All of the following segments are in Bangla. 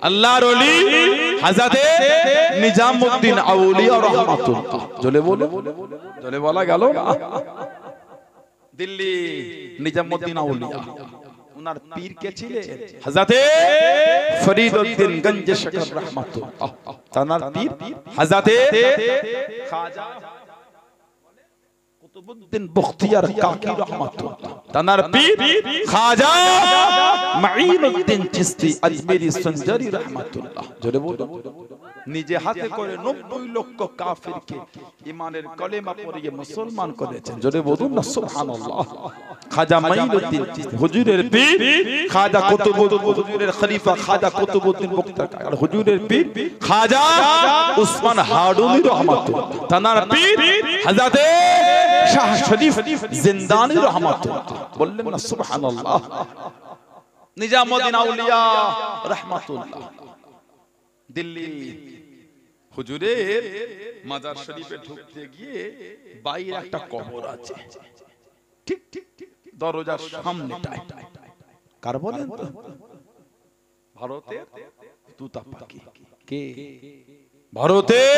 আল্লাহর ওলি হযরতে নিজামউদ্দিন আউলিয়া রাহমাতুল্লাহ। জলে বলো, জলে বলা গেল না। দিল্লি নিজামউদ্দিন আউলিয়া, উনার পীর কে ছিলেন হযরতে ফরিদউদ্দিন গঞ্জ শকর রাহমাতুল্লাহ। তার পীর হযরতে খাজা কুতুবউদ্দিন বখতিয়ার কাকি রাহমাতুল্লাহ। তার পীর খাজা মাঈনুদ্দিন চিশতি আজমেরি সঞ্জারি রাহমাতুল্লাহ। জোরে বলো। নিজে হাতে করে 90 লক্ষ কাফিরকে ঈমানের কলেমা পড়িয়ে মুসলমান করেছেন। জোরে বলুন না সুবহানাল্লাহ। খাজা মাঈনুদ্দিন চিশতি হুজুরের পীর, খাজা কুতুবউদ্দিন হুজুরের খলিফা খাজা কুতুবউদ্দিন বখতিয়ার আর হুজুরের পীর খাজা উসমান হারুনি রাহমাতুল্লাহ। তার পীর হযরতে শাহ শরীফ জিন্দানি রাহমাতুল্লাহ। বললেন না সুবহানাল্লাহ। নিজামউদ্দিন আউলিয়া রাহমাতুল্লাহ। দিল্লি হুজুরের মাজার শরীফে ঢুকতে গিয়ে বাইরে একটা কবর আছে, ঠিক ঠিক দরজার সামনেটায়। কার বলেন তো? ভারতের তুতা পাখি। কে ভারতের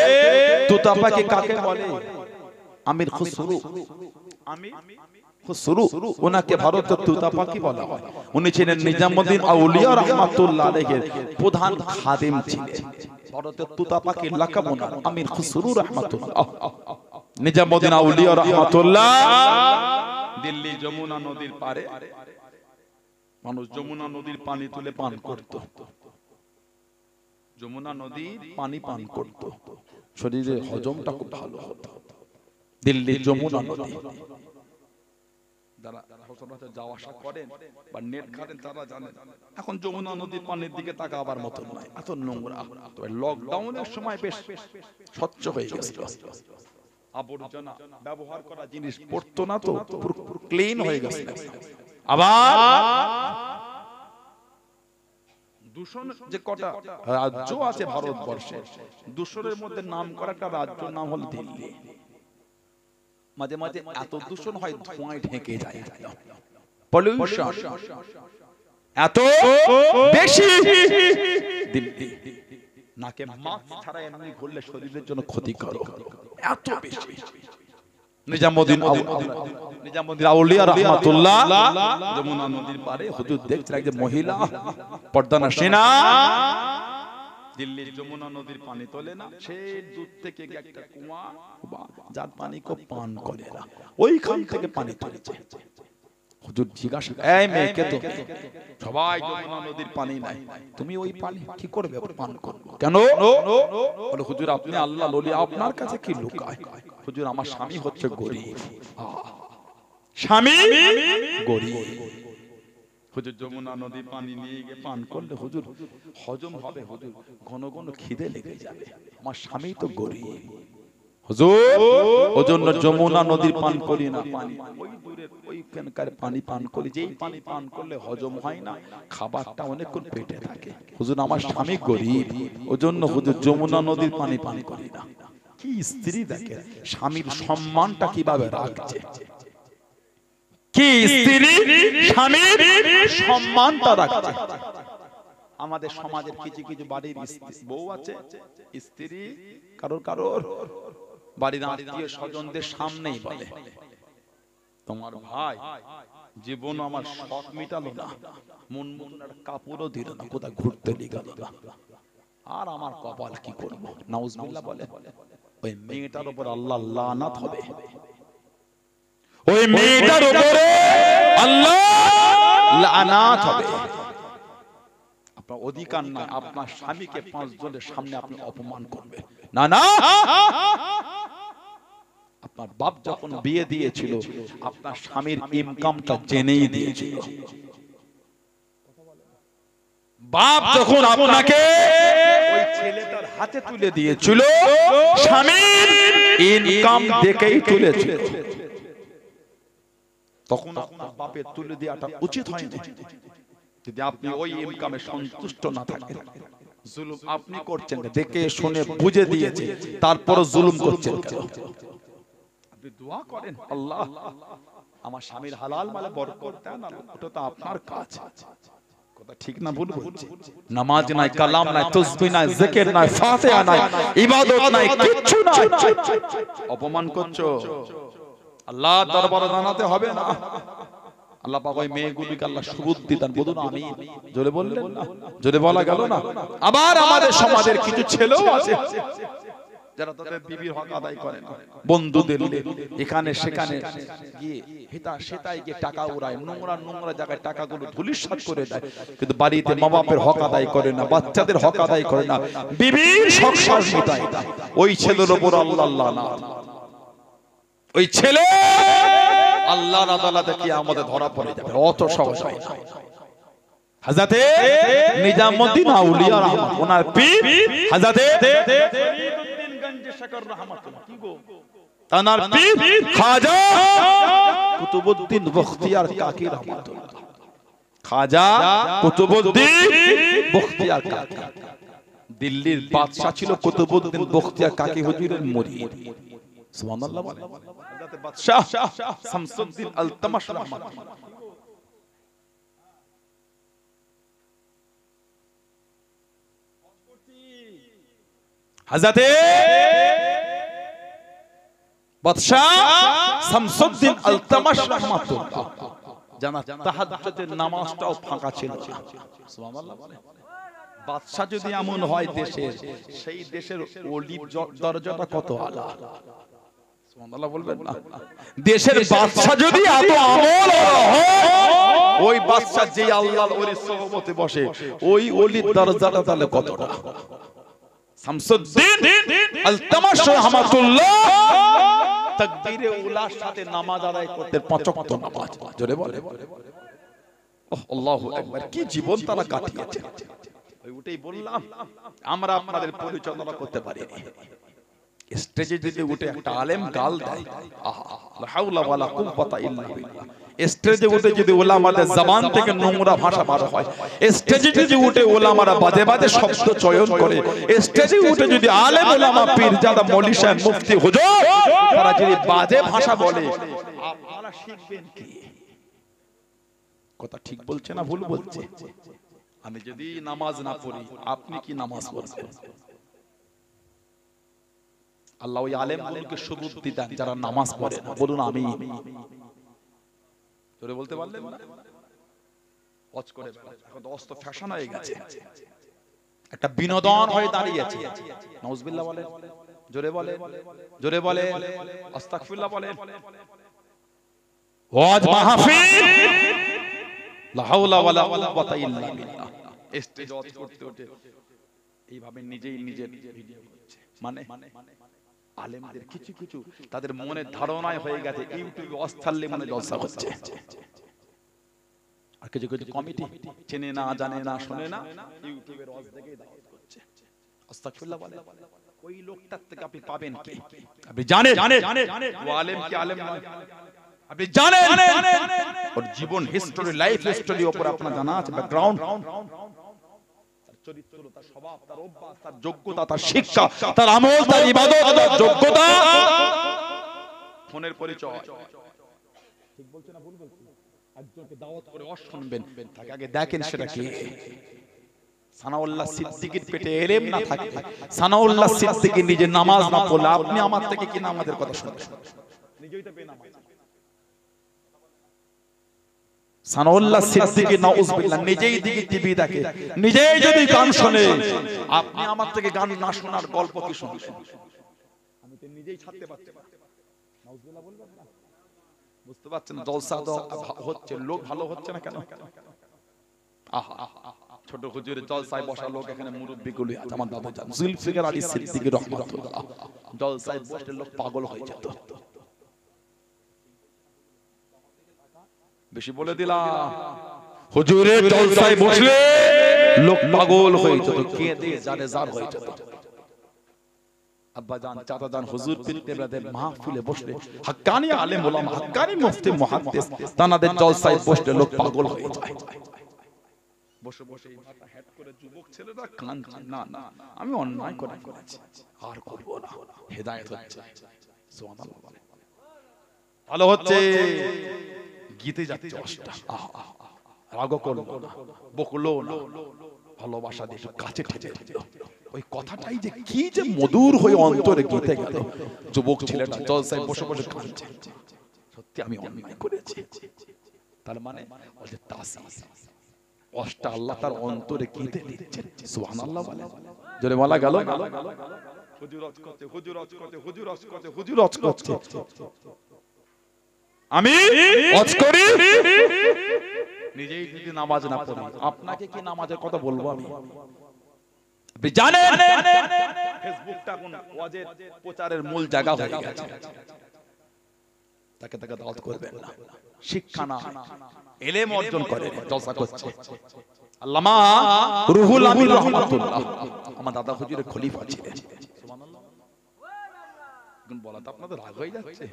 তুতা পাখি কাকে বলে? আমির খুসরু। আমির খুসরু, ওনাকে ভারতের তুতা পাখি বলা হয়। উনি ছিলেন নিজামউদ্দিন আউলিয়া রাহমাতুল্লাহ আলাইহির প্রধান খাদেম ছিলেন। ভারতের তুতা পাখির লাকাব ওনার আমির খুসরু রাহমাতুল্লাহ। নিজামউদ্দিন আউলিয়া রাহমাতুল্লাহ দিল্লি যমুনা নদীর পারে মানুষ যমুনা নদীর পানি তুলে পান করত। যমুনা নদীর পানি পান করত, শরীরে হজমটা খুব ভালো হতো। দিল্লি যমুনা নদী, যারা যাওয়া আসা করেন বা নেট ঘাটেন তারা জানেন এখন যমুনা নদীর পানির দিকে তাকাবার মতো নয়, এত নোংরা। তবে লকডাউনের সময় বেশ স্বচ্ছ হয়ে গেছিল। আবর্জনা ব্যবহার করা জিনিস পড়তো না, তো পুরো ক্লিন হয়ে গেছে। আবার দূষণ যে কটা রাজ্য আছে ভারতবর্ষে, দূষণের মধ্যে নাম করা একটা রাজ্যের নাম হল দিল্লি। মাঝে মাঝে এত দূষণ হয় ধোঁয়ায় ঢেকে যায়, পলিউশন এত বেশি। দিল্লি নাকে মাস্ক ছাড়া এমনি ঘুরলে শরীরের জন্য ক্ষতিকর, এত বেশি। নিজামউদ্দিন আউলিয়া রাহমাতুল্লাহ যমুনা নদীর পারে হুজুর দেখছেন একজন মহিলা পর্দানশীনা দিল্লির যমুনা নদীর পানি তোলে না, সে দূর থেকে একটা কুয়া, যার পানি কেউ পান করে না, ওইখান থেকে পানি তুলেছে। হুজুর জিজ্ঞাসা, এই মেয়েকে তো সবাই যমুনা নদীর পানি নাই, তুমি ওই পানি কি করবে পান করবে কেন? বলে হুজুর আপনি আল্লাহ বলি, আপনার কাছে কি লুকায়? হুজুর আমার স্বামী হচ্ছে গরীব, স্বামী গরীব। হুজুর যমুনা নদীর পানি নিয়ে গিয়ে পান করলে হুজুর হজম হবে, হুজুর ঘন ঘন খিদে লেগে যাবে, আমার স্বামী তো গরীব। হুজুর ওজন্য যমুনা নদীর পান করি না, পানি ওই দূরের ওইখানকার পানি পান করি, যেই পানি পান করলে হজম হয় না, খাবারটা অনেকক্ষণ পেটে থাকে। হুজুর আমার স্বামী গরীব, ওজন্য হুজুর যমুনা নদীর পানি পান করি না। কি স্ত্রী দেখে স্বামীর সম্মানটা কিভাবে রাখছে, কি স্ত্রী স্বামীর সম্মানটা রাখছে। আমাদের সমাজের কিছু কিছু বাড়ির বউ আছে, স্ত্রী কারোর কারোর বাড়ির আত্মীয় স্বজনদের সামনেই বলে, তোমার ভাই জীবন আমার শখ মিটালো না, মন মনের কাপড়ও দিল না, কোথায় ঘুরতে নিয়ে গেল না, আর আমার কপাল কি করবো। নাউজুবিল্লাহ বলে, ওই মেয়েটার উপর আল্লাহ লানাত হবে, ওই মেয়েটার উপরে আল্লাহ লানাত হবে। আপনার অধিকার নাই আপনার স্বামীকে 5 জনের সামনে আপনি অপমান করবে না। না, আপনার বাপ যখন বিয়ে দিয়েছিল আপনার স্বামীর ইনকামটা জেনেই দিয়েছিল। বাপ যখন আপনাকে ওই ছেলেটার হাতে তুলে দিয়েছিল স্বামীর ইনকাম দেখেই তুলেছিল, তখন আপনার বাপের তুলে দেওয়াটা উচিত হয়নি। যদি আপনি ওই ইনকামে সন্তুষ্ট না থাকেন, জুলুম আপনি করছেন, দেখে শুনে বুঝে দিয়েছে, তারপর জুলুম করছেন কেন? আপনি দোয়া করেন, আল্লাহ আমার স্বামীর হালাল মালে বরকত দেন, ওটা তো আপনার কাজ। ঠিক না ভুল বলছি? নামাজ নাই, কালাম নাই, তাসবিহ নাই, জিকির নাই, ফাতিহা নাই, ইবাদত নাই, কিচ্ছু নাই। অপমান করছো, আল্লাহ দরবারে জানাতে হবে না। আল্লাহ পাক ওই মেয়েগুলিকে আল্লাহ সুবুদ্ধি দান, বলুন আমি। জোরে বললেন না? জোরে বলা গেল না? আবার আমাদের সমাজের কিছু ছেলেও আছে যারা তাদের বিবির হক আদায় করে না, বন্ধুদের এখানে সেখানে গিয়ে হেতা সেটাই গিয়ে টাকা উড়ায়, নোংরা নোংরা জায়গায় টাকাগুলো ধুলিস্যাৎ করে দেয়, কিন্তু বাড়িতে মা বাপের হক আদায় করে না, বাচ্চাদের হক আদায় করে না, বিবির সংসার মেটায় না। ওই ছেলের উপর আল্লাহ না, ওই ছেলে আল্লাহর আদালতে কিয়ামতে ধরা পড়ে যাবে। অত সহজ হয় না। হযরতে নিজামউদ্দিন আউলিয়া রহমাত, ওনার পীর হযরতে ফরিদউদ্দিন গঞ্জে শকর রহমাতুল্লাহ, কি গো তানার পীর খাজা কুতুবউদ্দিন বখতিয়ার কাকি রহমাতুল্লাহ। খাজা কুতুবউদ্দিন বখতিয়ার কাকি, দিল্লির বাদশা ছিল কুতুবউদ্দিন বখতিয়ার কাকি হুজুরের মুরিদ। সুবহানাল্লাহ বলে। হযরতে বাদশা শামসুদ্দিন আলতামাশ রহমাতুল্লাহ, হযরতে বাদশা শামসুদ্দিন আলতামাশ রহমাতুল্লাহ জানা তাহাজ্জুদের নামাজটাও ফাঁকা ছিল। সুবহানাল্লাহ বলে। বাদশা যদি এমন হয় দেশের, সেই দেশের ওলির দরজাটা কত আলা। সুবহানাল্লাহ বলবেন না? দেশের বাদশা যদি এত আমল হয়, ওই বাদশা যে আল্লাহর ওলির সোহবতে বসে, ওই ওলির দরজাটা তাহলে কতটা। শামসুদ্দিন আলতামাশ রহমাতুল্লাহ তাকবীরে উলার সাথে নামাজ আদায় করতে, পাঁচ ওয়াক্ত নামাজ। জোরে বলে আল্লাহু আকবার। কি জীবন তারা কাটিয়েছে। ওইটাই বললাম, আমরা আপনাদের পরিচালনা করতে পারিনি। স্টেজে যদি উঠে একটা আলেম গাল দেয়, আহা লা হাওলা ওয়ালা কুওয়াতা ইল্লা বিল্লাহ। স্টেজে উঠে যদি উলামাদের জবান থেকে নোংরা ভাষা বার হয়, স্টেজে যদি উঠে উলামারা বাজে বাজে শব্দ চয়ন করে, স্টেজে উঠে যদি আলেম উলামা পীরজাদা মৌলভী সাহেব মুফতি হুজুর তারা যদি বাজে ভাষা বলে, আপনারা শিখবেন কি? কথা ঠিক বলছে না ভুল বলছে? আমি যদি নামাজ না পড়ি, আপনি কি নামাজ পড়বেন? আল্লাহ ওই আলেমগুলোকে সুবুদ্ধি দেন যারা নামাজ পড়ে না। বলুন আমি। জোরে বলতে পারলেন না? ওয়াজ করে এখন তো অস্ত ফ্যাশন হয়ে গেছে, একটা বিনোদন হয়ে দাঁড়িয়েছে। নাউজুবিল্লাহ বলে, জোরে বলে, জোরে বলে, আস্তাগফিরুল্লাহ বলে। ওয়াজ মাহফিল লা হাওলা ওয়ালা কুওয়াতা ইল্লা বিল্লাহ। স্টেজ ওয়াজ করতে ওঠে এইভাবে নিজেই নিজের ভিডিও করছে। মানে আলেমদের কিছু কিছু তাদের মনে ধারণায় হয়ে গেছে ইউটিউবে অস্থাল্লে মানে জলসা হচ্ছে। আর কিছু কিছু কমিটি চেনে না, জানে না, শুনে না, ইউটিউবের ওয়াজ দেখে দাওয়াত করছে। আস্তাগফিরুল্লাহ বলে। ওই লোকটার থেকে আপনি পাবেন কি? আপনি জানেন ও আলেম কি আলেম নয়? আপনি জানেন ওর জীবন হিস্টরি, লাইফ হিস্টরি উপর আপনার জানা আছে, ব্যাকগ্রাউন্ড, চরিত্র, তার স্বভাব, তার অভ্যাস, তার যোগ্যতা, তার শিক্ষা, তার আমল, তার ইবাদত, তার যোগ্যতা, ফোনের পরিচয়। ঠিক বলছেন না ভুল বলছেন? একজনকে দাওয়াত করে ওয়াজ শুনবেন, তাকে আগে দেখেন সেটা কি। সানাউল্লাহ সিদ্দিকীর পেটে ইলম না থাকে, সানাউল্লাহ সিদ্দিকী নিজে নামাজ না পড়লে আপনি আমার থেকে কি নামাজের কথা শুনবেন? নিজেই তো বেনামাজ। সানাউল্লাহ সিদ্দিকী নাউজুবিল্লাহ নিজেই দিকে টিভি দেখে, নিজেই যদি গান শুনে, আপনি আমার থেকে গান না শোনার গল্প কি শুনবেন? আমি তো নিজেই ছাড়তে পারছি না। নাউজুবিল্লাহ বলবেন না? বুঝতে পারছেন? জলসা তো হচ্ছে, লোক ভালো হচ্ছে না কেন? আহা ছোট হুজুরের জলসায় বসা লোক এখানে মুরব্বিগুলো আছে, আমার দাদা জান জুলফিকার আলী সিদ্দিকী রাহমাতুল্লাহ, জলসায় বসে লোক পাগল হয়ে যেত। বেশি বলে দিলাম, হুজুরের জলসায় বসলে লোক পাগল হয়ে যেত, কেঁদে জানে জার হয়ে যেত। আব্বা জান, চাচা জান, হুজুর পীর কেবলাদের মাহফিলে বসলে হাক্কানি আলেম ওলামা, হাক্কানি মুফতি মুহাদ্দিস তানাদের জলসায় বসলে লোক পাগল হয়ে যায়। বসে বসে মাথা হেড করে যুবক ছেলেরা কাঁদছে, না না আমি অন্যায় করেছি, আর করব না, হেদায়েত হচ্ছে। সুবহানাল্লাহ বলে। ভালো হচ্ছে, গীতে যাচ্ছে অষ্টা। রাগও করলো না, বকলো না, ভালোবাসা দিয়ে একটু কাছে ঠেলে দিল। ওই কথাটাই যে কি যে মধুর হয়ে অন্তরে গেঁথে গেল। যুবক ছেলেটা জলসায় বসে বসে কাঁদছে, সত্যি আমি অন্যায় করেছি। তার মানে ওই যে তাসিস কষ্টটা আল্লাহ তার অন্তরে গেঁথে দিচ্ছেন। সুবহানাল্লাহ বলে, জোরে বলা গেল না? হুজুর হজ করতে, হুজুর হজ করতে, হুজুর হজ করতে, হুজুর হজ করতে, আমি হজ করি, নিজেই যদি নামাজ না পড়ি, আপনাকে কি নামাজের কথা বলবো আমি? আপনি জানেন ফেসবুকটা কোন ওয়াজের প্রচারের মূল জায়গা হয়ে গেছে। তাকে তাকে দাওয়াত করবেন না, শিক্ষা না, ইলম অর্জন করেন, জলসা করছে। আল্লামা রুহুল আমিন রাহমাতুল্লাহ আমার দাদা হুজুরের খলিফা ছিলেন। সুবহানাল্লাহ। এখন বলা তো আপনাদের রাগ হয়ে যাচ্ছে,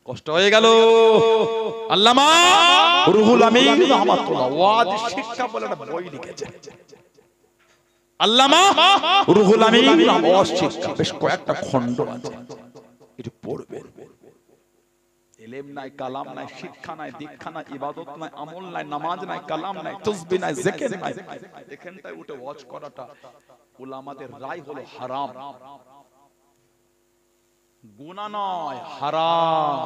কষ্ট হয়ে গেল। আল্লামা রুহুল আমিন রাহমাতুল্লাহ ওয়াজ শিক্ষা বলে একটা বই লিখেছেন। আল্লামা রুহুল আমিন ওয়াজ শিক্ষা, বেশ কয়েকটা খণ্ড আছে, একটু পড়বেন। ইলম নাই, কালাম নাই, শিক্ষা নাই, দীক্ষা নাই, ইবাদত নাই, আমল নাই, নামাজ নাই, কালাম নাই, তাসবিহ নাই, জিকির নাই, এখানটায় উঠে ওয়াজ করাটা উলামাদের রায় হলো হারাম, গুনাহ নয়, হারাম।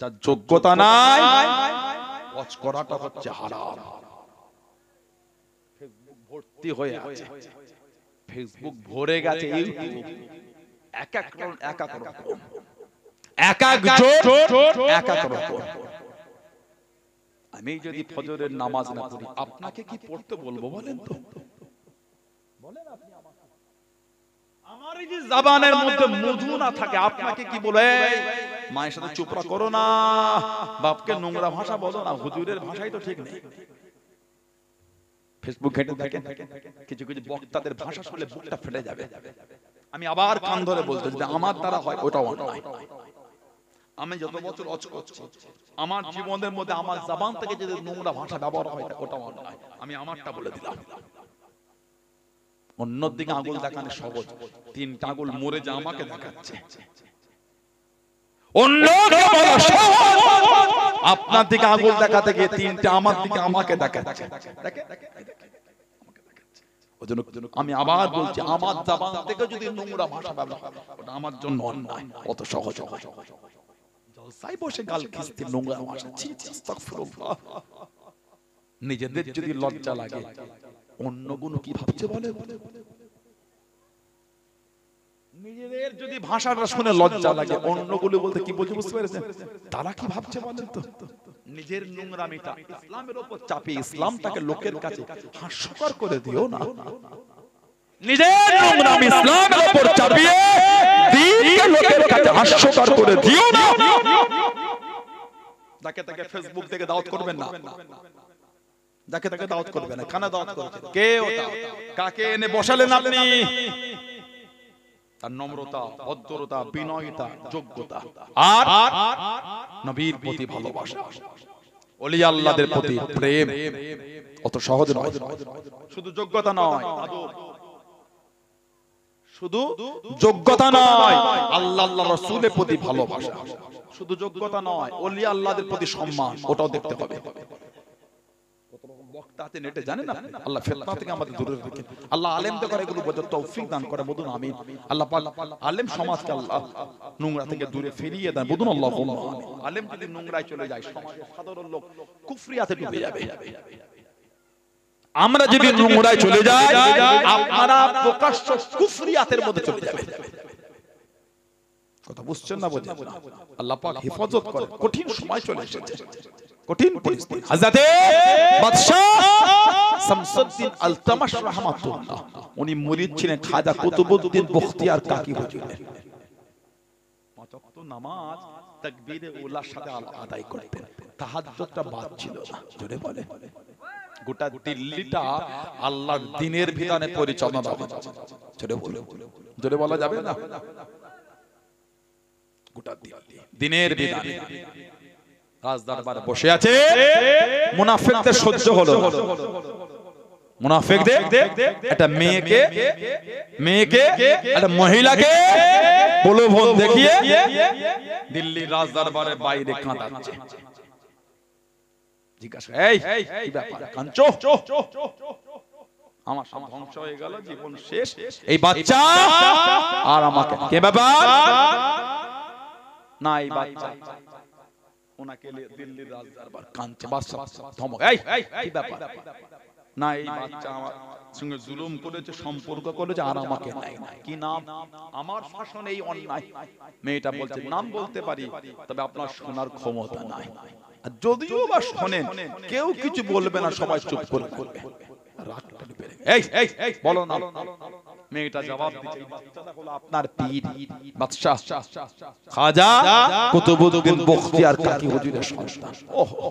যার যোগ্যতা নাই ওয়াজ করাটা হচ্ছে হারাম। ফেসবুক ভর্তি হয়ে আছে, ফেসবুক ভরে গেছে, ইউটিউব এক এক রকম, এক এক রকম, এক এক জোট, এক এক রকম। আমি যদি ফজরের নামাজ না পড়ি, আপনাকে কি পড়তে বলবো বলেন তো? বলেন আপনি আমাকে। আমার এই যে জবানের মধ্যে মধু না থাকে, আপনাকে কি বলে? মায়ের সাথে চুপরা করো না, বাপকে নোংরা ভাষা বলো না, হুজুরের ভাষাই তো ঠিক নেই। ফেসবুক ঘেঁটে দেখেন, কিছু কিছু বক্তাদের ভাষা শুনলে বুকটা ফেটে যাবে। আমি আবার কান ধরে বলতে, যদি আমার দ্বারা হয় ওটাও অন্যায়। আমি যত বছর ওয়াজ করছি, আমার জীবনের মধ্যে আমার জবান থেকে যদি নোংরা ভাষা ব্যবহার হয় ওটাও অন্যায়। আমি আমারটা বলে দিলাম। অন্যর দিকে আঙুল দেখানো সহজ, তিনটা আঙুল মরে যা আমাকে দেখাচ্ছে। অন্যকে বলা সহজ, আপনার দিকে আঙুল দেখাতে গিয়ে তিনটা আমার দিকে আমাকে দেখাচ্ছে। আমি আবার বলছি, আমার জবান থেকে যদি নোংরা ভাষা ব্যবহার হয় ওটা আমার জন্য অন্যায়। অত সহজ জলসায় বসে গাল খিস্তি নোংরা ভাষা, ছি ছি, আস্তাগফিরুল্লাহ। নিজেদের যদি লজ্জা লাগে, অন্য গুণ কি ভাবছে বলে? নিজেদের যদি ভাষাটা শুনে লজ্জা লাগে, অন্যগুলো বলতে কি বলছে বুঝতে পেরেছেন? তারা কি ভাবছে বলেন তো? নিজের নোংরামিটা ইসলামের উপর চাপিয়ে ইসলামটাকে লোকের কাছে হাস্যকর করে দিও না। নিজের নোংরামি ইসলামের উপর চাপিয়ে দ্বীনকে লোকের কাছে হাস্যকর করে দিও না। যাকে তাকে ফেসবুক থেকে দাওয়াত করবেন না, যাকে তাকে দাওয়াত করবেন না। কানা দাওয়াত করছেন, কে ওটা? কাকে এনে বসালেন আপনি? তার নম্রতা, ভদ্রতা, বিনয়তা, যোগ্যতা আর নবীর প্রতি ভালোবাসা, ওলি আল্লাহদের প্রতি প্রেম অত সহজ নয়। শুধু যোগ্যতা নয়, শুধু যোগ্যতা নয়, আল্লাহ আল্লাহ রাসূলের প্রতি ভালোবাসা। শুধু যোগ্যতা নয়, ওলি আল্লাহদের প্রতি সম্মান, ওটাও দেখতে হবে। বক্তাতে নেটে জানেন না, আল্লাহ ফিতনা থেকে আমাদের দূরে রাখেন। আল্লাহ আলেমদের করে এগুলো বোঝার তৌফিক দান করে, বলুন আমিন। আল্লাহ পাক আলেম সমাজকে আল্লাহ নোংরা থেকে দূরে ফিরিয়ে দেন, বলুন আল্লাহুম্মা আমিন। আলেম যদি নোংরায় চলে যায়, সমাজের সাধারণ লোক কুফরিয়াতে ডুবে যাবে। আমরা যদি নোংরায় চলে যাই, আপনারা প্রকাশ্য কুফরিয়াতের মধ্যে চলে যাবেন। কথা বুঝছেন না? বোঝেন না? আল্লাহ পাক হেফাজত করে। কঠিন সময় চলে এসেছে, কঠিন পরিস্থিতি। হযরতে বাদশা শামসুদ্দিন আলতামাশ রাহমাতুল্লাহ, উনি মুরিদ ছিলেন খাজা কুতুবউদ্দিন বখতিয়ার কাকি হুজুরের। পাঁচ ওয়াক্ত নামাজ তাকবীরে উলার সাথে আদায় করতেন, তাহাজ্জুদটা বাদ ছিল না। জোরে বলে, গোটা দিল্লিটা আল্লাহর দ্বীনের বিধানে পরিচালনা হবে। জোরে বলে, জোরে বলা যাবে না? গোটা দিল্লি দ্বীনের বিধানে রাজদরবারে বসে আছে। মুনাফিকদের সহ্য হলো না। মুনাফিকদের একটা মেয়েকে একটা মহিলাকে প্রলোভন দেখিয়ে দিল্লির রাজদরবারের বাইরে কাঁদাচ্ছে। জিজ্ঞাসা এই কি ব্যাপার কাঞ্চো, আমার সব ধ্বংস হয়ে গেল, জীবন শেষ, এই বাচ্চা আর আমাকে কে ব্যাপার না, এই বাচ্চা ওনাকে দিল্লির রাজদরবার কাঁদছে, বাদশা ধমক, এই কি ব্যাপার না, এই বাচ্চা আমার সঙ্গে জুলুম করেছে, সম্পর্ক করেছে আর আমাকে নাই, কি নাম, আমার শাসন এই অন্যায়। মেয়েটা বলছে নাম বলতে পারি, তবে আপনার শোনার ক্ষমতা নাই, আর যদিও বা শোনেন কেউ কিছু বলবে না, সবাই চুপ করে করবে, রাগটা বেড়ে গেল। এই বলো না। মেয়েটা জবাব দিচ্ছে বাচ্চাটা হলো আপনার পীর বাদশা খাজা কুতুবউদ্দিন বখতিয়ার কাকি হুজুরের সন্তান। ওহো,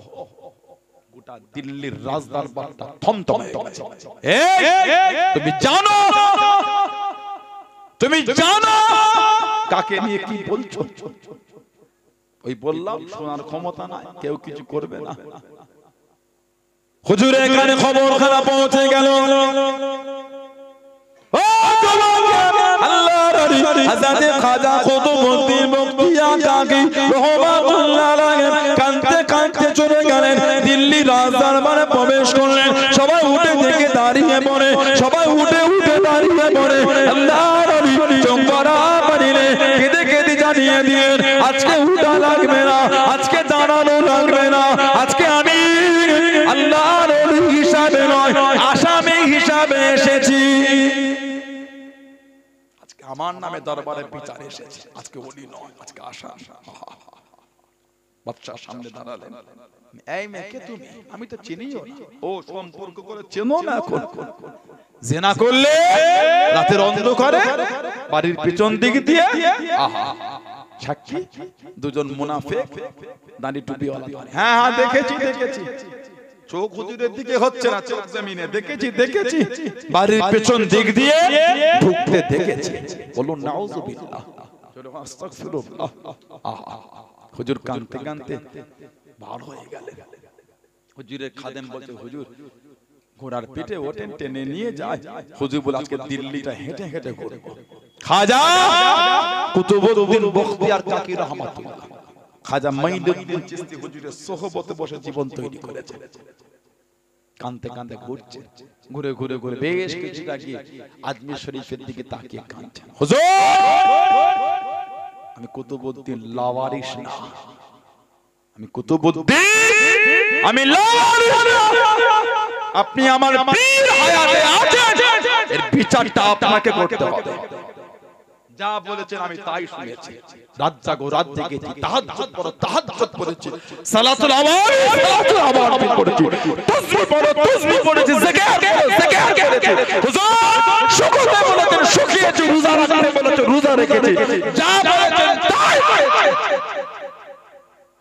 গোটা দিল্লির রাজদরবারটা থমথমে গেছে। তুমি জানো কাকে নিয়ে কি বলছো? ওই বললাম শোনার ক্ষমতা নাই, কেউ কিছু করবে না। হুজুরের কানে খবর খারাপ পৌঁছে গেল। হযরত খাজা কুতুবউদ্দিন বখতিয়ার কাকি রহমাতুল্লাহ আলাইহি কাঁদতে কাঁদতে চলে গেলেন, দিল্লি রাজদরবারে প্রবেশ করলেন। সবাই উঠে থেকে দাঁড়িয়ে পড়ে, সবাই উঠে দাঁড়িয়ে পড়ে আল্লাহর নবী চোখভরা পানিতে কেঁদে কেঁদে জানিয়ে দিলেন, আজকে উঠা লাগবে না, আজকে দাঁড়ানো লাগবে না, আজকে আমি আল্লাহর নবী হিসাবে নয়, আসামি হিসাবে এসেছি। আজকে আমার নামে দরবারে বিচার এসেছে, আজকে ওলি নয়, আজকে আসামি। বাদশার সামনে দাঁড়ালেন, এই মেয়েকে তুমি, আমি তো চিনিও না। ও সম্পর্ক করে চেনো না, এখন জিনা করলে রাতের অন্ধকারে বাড়ির পিছন দিক দিয়ে সাক্ষী দুজন মুনাফিক দাঁড়ি টুপিওয়ালা। হ্যাঁ দেখেছি, চোখ হুজুরের দিকে হচ্ছে না, চোখ জমিনে দেখেছি, বাড়ির পেছন দিক দিয়ে ঢুকতে দেখেছি। বলুন নাউজুবিল্লাহ, আস্তাগফিরুল্লাহ। হুজুর কাঁদতে কাঁদতে বার হয়ে গেলেন। হুজুরের খাদেম বলছে, হুজুর ঘোড়ার পিঠে ওঠেন, টেনে নিয়ে যায়। হুজুর বলে আজকে দিল্লিটা হেঁটে হেঁটে ঘুরবো। খাজা কুতুবউদ্দিন বখতিয়ার কাকি রহমাতুল্লাহ, খাজা মাইনুদ্দিন চিশতি হুজুরের সোহবতে বসে জীবন তৈরি করেছে। কাঁদতে কাঁদতে ঘুরছে, ঘুরে বেশ কিছুটা গিয়ে আজমির শরীফের দিকে তাকিয়ে কাঁদছেন। হুজুর আমি কুতুবউদ্দিন লাওয়ারিস না, আমি কুতুবউদ্দিন, আমি লাওয়ারিস না, আপনি আমার পীর হায়াতে আছেন, এর বিচারটা আপনাকে করতে হবে। যা বলেছেন আমি তাই শুনেছি। রাত জাগো, রাত জেগেছি, তাহাজ্জুদ পড়ো, তাহাজ্জুদ পড়েছি, সালাতুল আওয়াজ পড়েছি, তাসবিহ পড়েছি, যাকাত করেছি। হুজুর শুকরে বলেছেন শুকিয়েছি, রোজা রাখতে বলেছেন রোজা রেখেছি, যা বলেছেন তাই করেছি।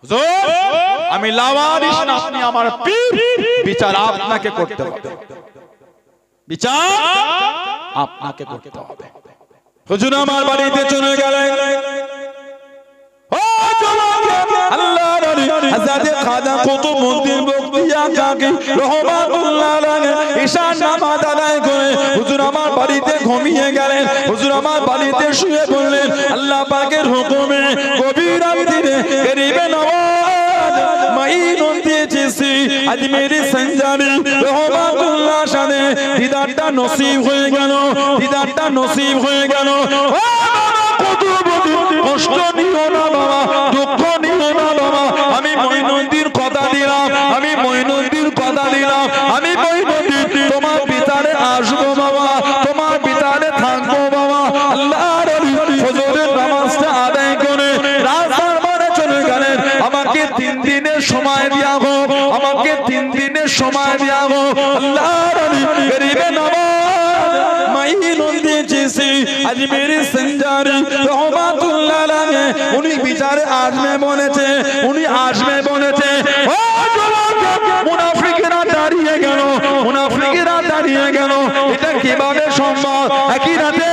হুজুর আমি লাওয়ারিস না, আপনি আমার পীর, বিচার আপনাকে করতে হবে, বিচার আপনাকে করতে হবে। হুজুর আমার বাড়িতে চলে গেলেন। ও চলো আল্লাহর নবী হযরত খাজা কুতুবউদ্দিন বখতিয়ার কাকি রহমাতুল্লাহ আলাইহি ঈশার নামাজ আদায় করে হুজুর আমার বাড়িতে ঘুমিয়ে গেলেন। হুজুর আমার বাড়িতে শুয়ে পড়লেন। আল্লাহ পাকের হুকুমে গভীর রাতে গরিবে নওয়াজ মাইনুদ্দিন চিশতি আজমেরি সঞ্জারি রহমাতুল্লাহ শানে দিদারটা নসিব হয়ে গেল, দিদারটা নসিব হয়ে গেল। কষ্ট নিও না বাবা, দুঃখ নিও না বাবা, আমি মঈনুদ্দিন কথা দিলাম, আমি মঈনুদ্দিন কথা দিলাম, আমি মঈনুদ্দিন তোমার ভিতরে আসবো বাবা, তোমার ভিতরে থাকবো বাবা। আল্লাহর নবী ফজরের নামাজটা আদায় করে রাজদরবারে চলে গেলেন। আমাকে 3 দিনের সময় দেয়া হোক, আমাকে 3 দিনের সময় দেয়া হোক। আল্লাহর নবী গরিবে নওয়াজ মাইনুদ্দিন চিশতি আজমেরি সঞ্জারি রহমাতুল্লাহ আলাইহি উনি বিচারে আসবে বলেছে, উনি আসবে বলেছে। ও জওয়ান মুনাফিকরা দাঁড়িয়ে গেল, মুনাফিকরা দাঁড়িয়ে গেল। এটা কিভাবে সম্ভব? একই রাতে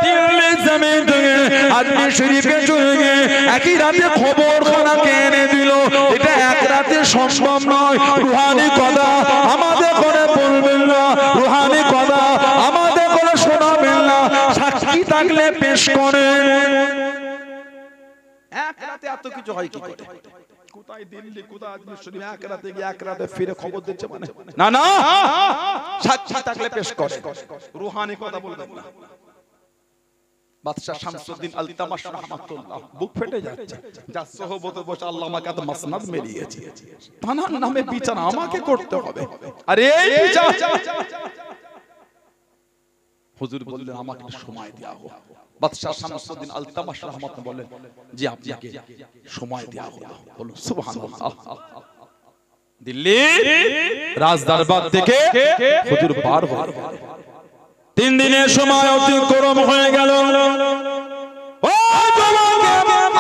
দিল্লি জমিন থেকে আজমির শরীফে চলে গিয়ে একই রাতে খবরখানা কেনে দিল। এটা এক রাতে সম্ভব নয়। রুহানি কথা আমাদের করে বলবেন না, রুহানি কথা আমাদের করে শোনাবেন না, সাক্ষী থাকলে পেশ করেন। এক রাতে এত কিছু হয় কি করে? কোথায় দিল্লি কোথায় আজমির শরীফ এক রাতে গিয়ে এক রাতে ফিরে খবর দিচ্ছে মানে না না সাক্ষী থাকলে পেশ করে রুহানি কথা বলবেন না বাদশা শামসুদ্দিন আলতামাশ রাহমাতুল্লাহ বুক ফেটে যাচ্ছে যার সোহবতে বসে আল্লাহ আমাকে এত মাসনাদ মেরিয়েছে তানার নামে বিচার আমাকে করতে হবে আরে এই বিচার হুজুর বললেন আমাকে সময় দেয়া হোক বাদশা শামসুদ্দিন আলতামাশ রাহমাতুল্লাহ বলেন জি আপনাকে সময় দেয়া হোক বলুন সুবহানাল্লাহ দিল্লি রাজ দরবার থেকে হুজুর পার হয়ে 3 দিনের সময় অতিক্রম হয়ে গেল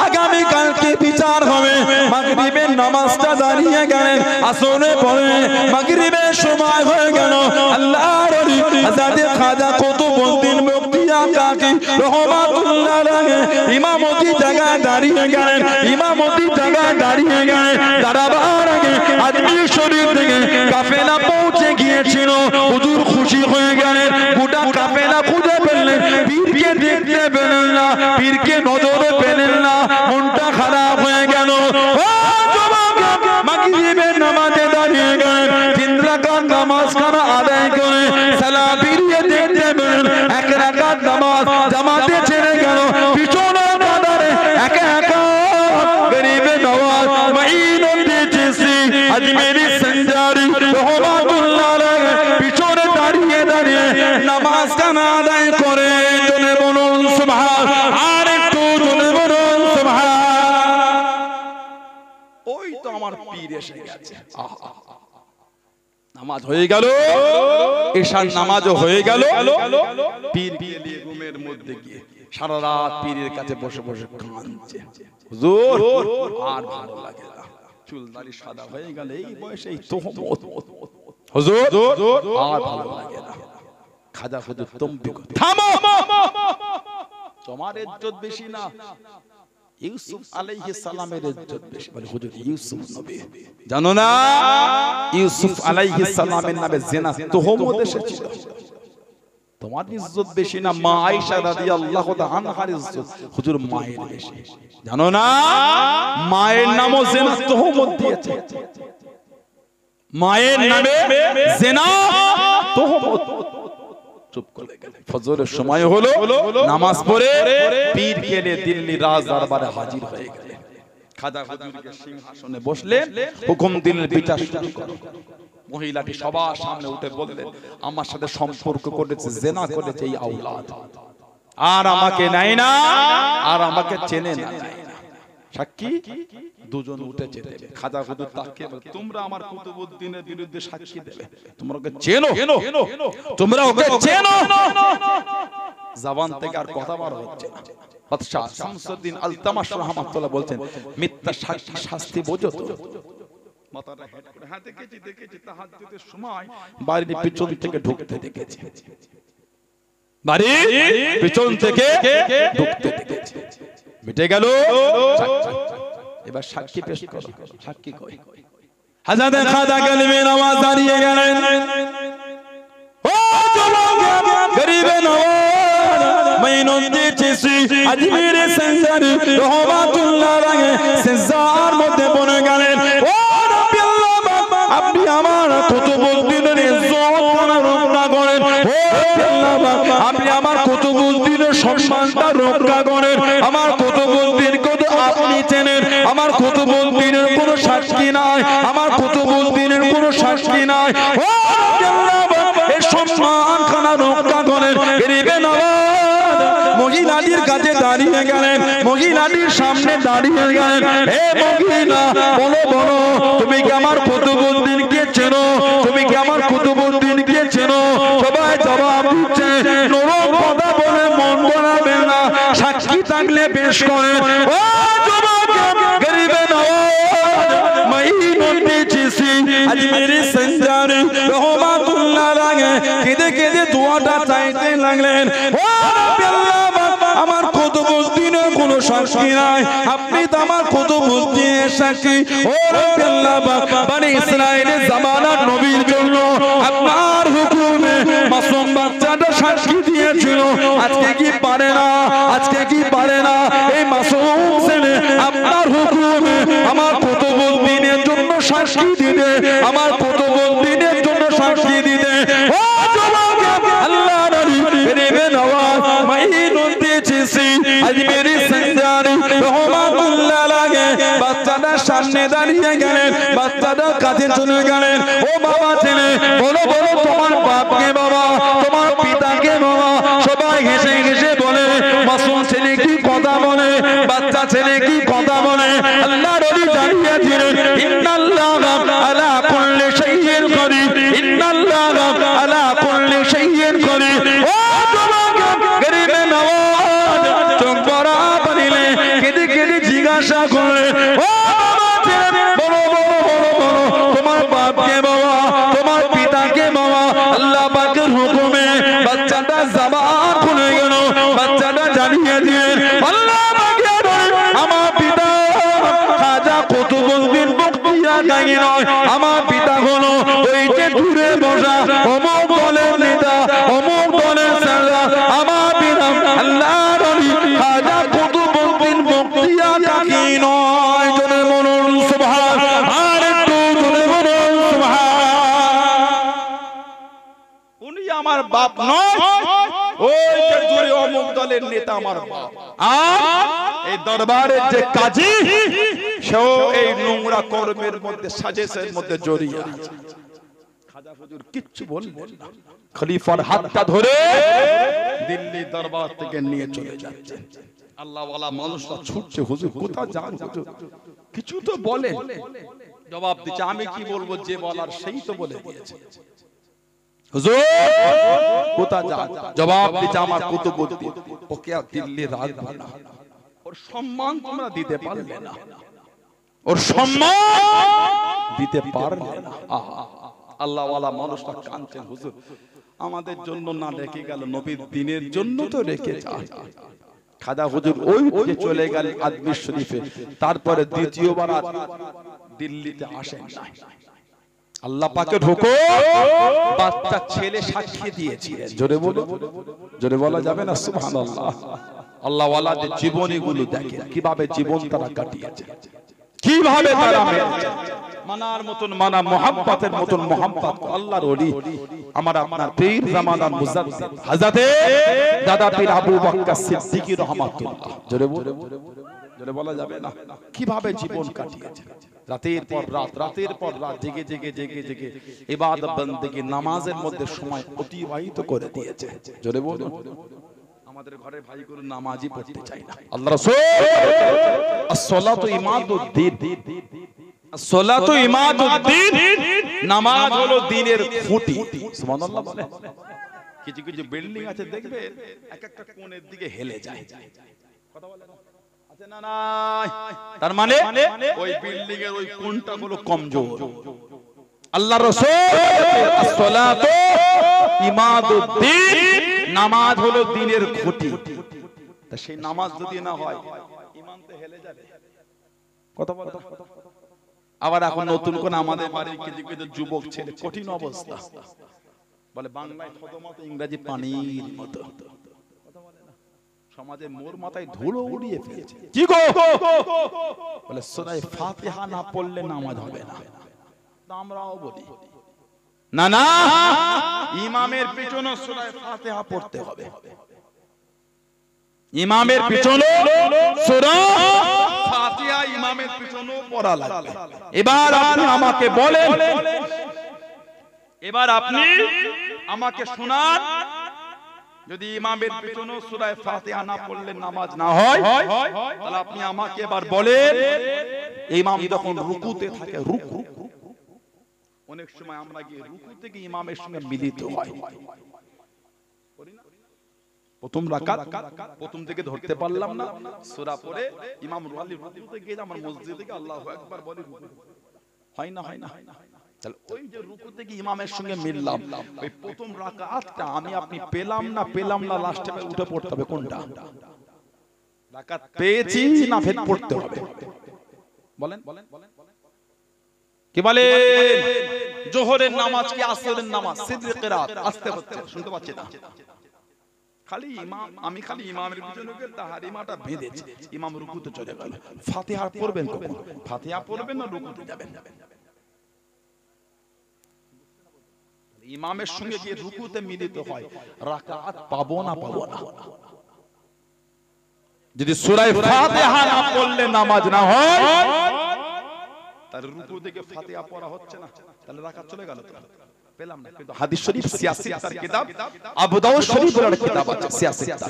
আগামী কালকে বিচার হবে মাগরিবের নামাজটা দাঁড়িয়ে গেলেন আসরে পড়ে মাগরিবের সময় হয়ে গেল আল্লাহর ওলি হযরত খাজা কুতুবউদ্দিন মুফতিয়া কাকি রহমাতুল্লাহ আলাইহি ইমামতি জায়গায় দাঁড়িয়ে গেলেন ইমামতি জায়গায় দাঁড়িয়ে গেলেন দাঁড়াবার আগে আজমির শরীফ থেকে কাফেলা পৌঁছে গিয়েছিল হুজুর খুশি হয়ে গেলেন গোটা কাফেলা খুঁজে পেলেন পীরকে দেখতে পেলেন না পীরকে নজরে পেলেন না মনটা খারাপ হয়ে গেল মাগরিবের নামাজে দাঁড়িয়ে গেলেন 3 রাকাত নামাজ খানা আদায় করে সালাম ফিরিয়ে দেখতে পেলেন 1 রাকাত নামাজ জামাতে ছেড়ে গেল পিছনে কাতারে একা একা গরিবে নওয়াজ মাইনুদ্দিন চিশতি আজমেরি সঞ্জারি রহমাতুল্লাহ আলাইহি পিছনে দাঁড়িয়ে দাঁড়িয়ে নামাজ খানা আদায় করে জনে বলুন সুবহান আর একটু জনে বলুন সুবহান ওই তো আমার পীর এসে গেছে নামাজ হয়ে গেল ঈশার নামাজও হয়ে গেল পীর নিয়ে রুমের মধ্যে গিয়ে সারা রাত পীরের কাছে বসে বসে কাঁদছে হুজুর আর ভালো লাগে না চুল দাড়ি সাদা হয়ে গেল এই বয়সে এই তোহমত হুজুর আর ভালো লাগে না খাজা হুজুর তুমি থামো তোমার ইজ্জত বেশি না ইউসুফ আলাইহিস সালামের ইজ্জত বেশি বলে হুজুর ইউসুফ নবী জানো না ইউসুফ আলাইহিস সালামের নামে জিনা তোহমত এসেছিল তোমার ইজ্জত বেশি না মা আয়েশা রাদিয়াল্লাহু তাআলা আনহার ইজ্জত হুজুর মায়ের বেশি জানো না মায়ের নামও জিনা তোহমত দিয়েছে মায়ের নামে জিনা তোহমত চুপ করে গেলেন ফজরের সময় হলো নামাজ পড়ে পীর কেনে দিল্লি রাজ দরবারে হাজির হয়ে গেলেন খাজা হুজুরকে সিংহাসনে বসলেন হুকুম দিলেন বিচার শুরু করো মহিলাটি সবার সামনে উঠে বললেন আমার সাথে সম্পর্ক করেছে জিনা করেছে এই আওলাদ আর আমাকে নাই না আর আমাকে চেনে না সাক্ষী দুজন উঠে যেতে খাজা হুজুর তাকিয়ে বলে তোমরা আমার কুতুবউদ্দিনের বিরুদ্ধে সাক্ষী দেবে তোমরা ওকে চেনো তোমরা ওকে চেনো জবান থেকে আর কথা বার হচ্ছে না বাদশা শামসুদ্দিন আলতামাশ রাহমাতুল্লাহ বলছেন মিথ্যা সাক্ষী শাস্তি বোঝো তো মাথাটা হেড করে হ্যাঁ দেখেছি তাহাজ্জুদের সময় বাড়ির পিছন থেকে ঢুকতে দেখেছি বাড়ির পিছন থেকে ঢুকতে দেখেছি মিটে গেল এবার সাক্ষী পেশ করো সাক্ষী কই হযরত খাজা গলবে নামাজ দাঁড়িয়ে গেলেন ও যুবক গরিবে নওয়াজ মাইনুদ্দিন চিশতি আজমিরি সঞ্জারি রহমাতুল্লাহ আলাইহি সিজদার মধ্যে পড়ে গেলেন ও নবী আল্লাহ আপনি আমার কুতুবউদ্দিনের ইজ্জত রক্ষা করেন ও আল্লাহ আপনি আমার কুতুবউদ্দিনের সম্মানটা রক্ষা করেন আমার কুতুবউদ্দিন আপনি চেনেন আমার কুতুবউদ্দিনের কোনো সাক্ষী নাই আমার কুতুবউদ্দিনের কোনো সাক্ষী নাই ও আল্লাহ এই সম্মান খানা রক্ষা করেন গরিবে নওয়াজ মহিলাটির কাছে দাঁড়িয়ে গেলেন মহিলাটির সামনে দাঁড়িয়ে গেলেন হে মহিলা বলো বলো তুমি কি আমার কুতুবউদ্দিনকে চেনো তুমি কি আমার কুতুবউদ্দিনকে চেনো সবাই জবাব দিচ্ছে নরম কথা বলে মন বানাবেন না সাক্ষী থাকলে পেশ করেন ও যুবক গরিবে নওয়াজ মাইনুদ্দিন চিশতি আজমেরি সঞ্জারি রহমাতুল্লাহ আলাইহি কেঁদে কেঁদে দোয়াটা চাইতে লাগলেন ও নবী আল্লাহ আমার কুতুবউদ্দিনের কোনো সাক্ষী নাই আপনি তো আমার কুতুবউদ্দিনের সাক্ষী ও নবী আল্লাহ বনি ইসরাইলের জামানার নবীর জন্য আপনার হুকুমে মাসুম বাচ্চাটা সাক্ষী দিয়েছিল আজকে কি পারে না আজকে কি পারে না এই মাসুম ছেলে আপনার হুকুমে আমার কুতুবউদ্দিন সাক্ষী দিতে, আমার কুতুবউদ্দিনের জন্য সাক্ষী দিতে। ও যুবক আল্লাহ নবী প্রেমে নওয়াজ মাইনুদ্দিন চিশতি আজমেরি সঞ্জারি রহমাতুল্লাহ আলাইহি বাচ্চাটা সামনে দাঁড়িয়ে গেলেন, বাচ্চাটা কাছে চলে গেলেন। ও বাবা ছেলে বলো বলো তোমার বাপকে বাবা, তোমার পিতাকে বাবা। সবাই হেসে হেসে বলে, মাসুম ছেলে কি কথা বলে, বাচ্চা ছেলে কি কথা বলে। আল্লাহ নবী জানিয়ে দিলেন, ইন্নাল্লাহা আলা কুল্লি শাইইন কাদির, ইন্নাল্লাহা আলা কুল্লি শাইইন কাদির। ও যুবক গরিবে নওয়াজ চোখ ভরা পানিলে কেঁদে কেঁদে জিজ্ঞাসা করলে, ও বাবা ছেলে বলো বলো বলো বলো তোমার বাপকে বাবা, তোমার পিতাকে বাবা। আল্লাহ পাকের হুকুমে বাচ্চাটা জবান খুলে গেল, বাচ্চাটা জানিয়ে দিলেন, আল্লাহ পাকের আমার পিতা খাজা কুতুবউদ্দিন বখতিয়ার কাকি নয়, আমার পিতা হলো ওই যে দূরে বসা অমুক দলের নেতা, অমুক দলের সরদার। আমার পিতা আল্লাহর ওলি খাজা কুতুবউদ্দিন বখতিয়ার কাকি নয়। জোরে বলুন সুবহান, আর একটু জোরে বলুন সুবহান। উনি আমার বাপ নয়, ওই যে দূরে অমুক দলের নেতা আমার বাপ। আর এই দরবারের যে কাজী, সেও এই নোংরা কর্মের মধ্যে সাজেশের মধ্যে জড়িয়ে আছে। খাজা হুজুর কিচ্ছু বললেন না, খলিফার হাতটা ধরে দিল্লি দরবার থেকে নিয়ে চলে যাচ্ছে। আল্লাহ ওয়ালা মানুষরা ছুটছে, হুজুর কোথায় যান হুজুর, কিছু তো বলেন। জবাব দিচ্ছে, আমি কি বলবো, যে বলার সেই তো বলে দিয়েছে। হুজুর কোথায় যান, জবাব দিচ্ছে, আমার কুতুবউদ্দিন ওকে আর দিল্লি রাখবে না, ওর সম্মান তোমরা দিতে পারবে না, ওর সম্মান দিতে পারবে না। আল্লাহ ওয়ালা মানুষরা কাঁদছেন, হুজুর আমাদের জন্য না রেখে গেল, নবীর দ্বীনের জন্য তো রেখে যায়। খাজা হুজুর ওই যে চলে গেলেন আজমির শরীফে, তারপরে দ্বিতীয়বার আর দিল্লিতে আসেন না। আল্লাহ পাকের হুকুম, বাচ্চা ছেলে সাক্ষী দিয়েছিলেন। জোরে বলো, জোরে বলা যাবে না সুবহানাল্লাহ। আল্লাহ ওয়ালাদের জীবনীগুলো দেখেন, কিভাবে জীবন তারা কাটিয়েছে, কিভাবে তারা মেনেছে। মানার মতন মানা, মুহাব্বতের মতন মুহাব্বত। আল্লাহর ওলি আমার আপনার পীর জামানার মুজাদ্দিদ হযরতে দাদা পীর আবু বকর সিদ্দিকী রাহমাতুল্লাহ। জোরে বলো, জোরে বলা যাবে না। কিভাবে জীবন কাটিয়েছে, রাতের পর রাত, রাতের পর রাত জেগে জেগে জেগে জেগে ইবাদত বন্দেগী নামাজের মধ্যে সময় অতিবাহিত করে দিয়েছে। জোরে বলো, আমাদের ঘরে ভাইগুলো নামাজই পড়তে চায় না। আল্লাহ রাসূল as-salatu imaduddin, as-salatu imaduddin, নামাজ হলো দ্বীনের খুঁটি। সুবহানাল্লাহ বলে। কিছু কিছু বিল্ডিং আছে দেখবে এক একটা কোণের দিকে হেলে যায়, কথা বলে না, আছে না নাই? তার মানে ওই বিল্ডিং এর ওই কোণটা হলো কমজোর। আল্লাহ রাসূল as-salatu imaduddin, নামাজ হলো দ্বীনের খুঁটি। তা সেই নামাজ যদি না হয় ঈমান তো হেলে যাবে, কথা বলে। আবার এখন নতুন কোন আমাদের বাড়ির কিছু কিছু যুবক ছেলে কঠিন অবস্থা, বলে বাংলায় খতমত, ইংরেজি পানির মতো, কথা বলে না। সমাজে মোর মাথায় ধুলো উড়িয়ে ফেলেছে। কি গো, বলে সূরা ফাতিহা না পড়লে নামাজ হবে না। আমরাও বলি না না, ইমামের পিছনে সূরা ফাতিহা পড়তে হবে, ইমামের পিছনে সূরা ফাতিহা ইমামের পিছনে পড়া লাগবে। এবার আপনি আমাকে বলেন, এবার আপনি আমাকে শোনান, যদি ইমামের পিছনে সূরা ফাতিহা না পড়লে নামাজ না হয়, তাহলে আপনি আমাকে এবার বলেন, ইমাম যখন রুকুতে থাকে, রুকু অনেক সময় আমরা গিয়ে রুকু থেকে ইমামের সঙ্গে মিলিত হয়, প্রথম রাকাত প্রথম থেকে ধরতে পারলাম না, সূরা পড়ে ইমাম ওয়ালি রুকুতে গিয়ে আমার মসজিদে থেকে আল্লাহু আকবার বলি, হয় না, হয় না। তাহলে ওই যে রুকু থেকে ইমামের সঙ্গে মিললাম, ওই প্রথম রাকাতটা আমি আপনি পেলাম না, লাস্টে উঠে পড়তে হবে। কোনটা রাকাত পেয়েছি না ফের পড়তে হবে, বলেন কি বলে? জোহরের নামাজ কি আসরের নামাজ? সিদরে কিরাত আস্তে হচ্ছে, শুনতে পাচ্ছি না। খালি ইমাম, আমি খালি ইমামের পিছনে গিয়ে তাহারিমাটা বেঁধেছি, ইমাম রুকুতে চলে গেল। ফাতিহা পড়বেন কখন? ফাতিহা পড়বেন না রুকুতে যাবেন? ইমামের সঙ্গে গিয়ে রুকুতে মিলিত হয়, রাকাত পাবো না পাবো না। যদি সূরা ফাতিহা না পড়লে নামাজ না হয়, তার রুকু থেকে ফাতিহা পড়া হচ্ছে না, তাহলে রাকাত চলে গেল তো পেলাম না। কিন্তু হাদিস শরীফ সিয়াসিতার কিতাব, আবু দাউদ শরীফের কিতাব আছে সিয়াসিতা,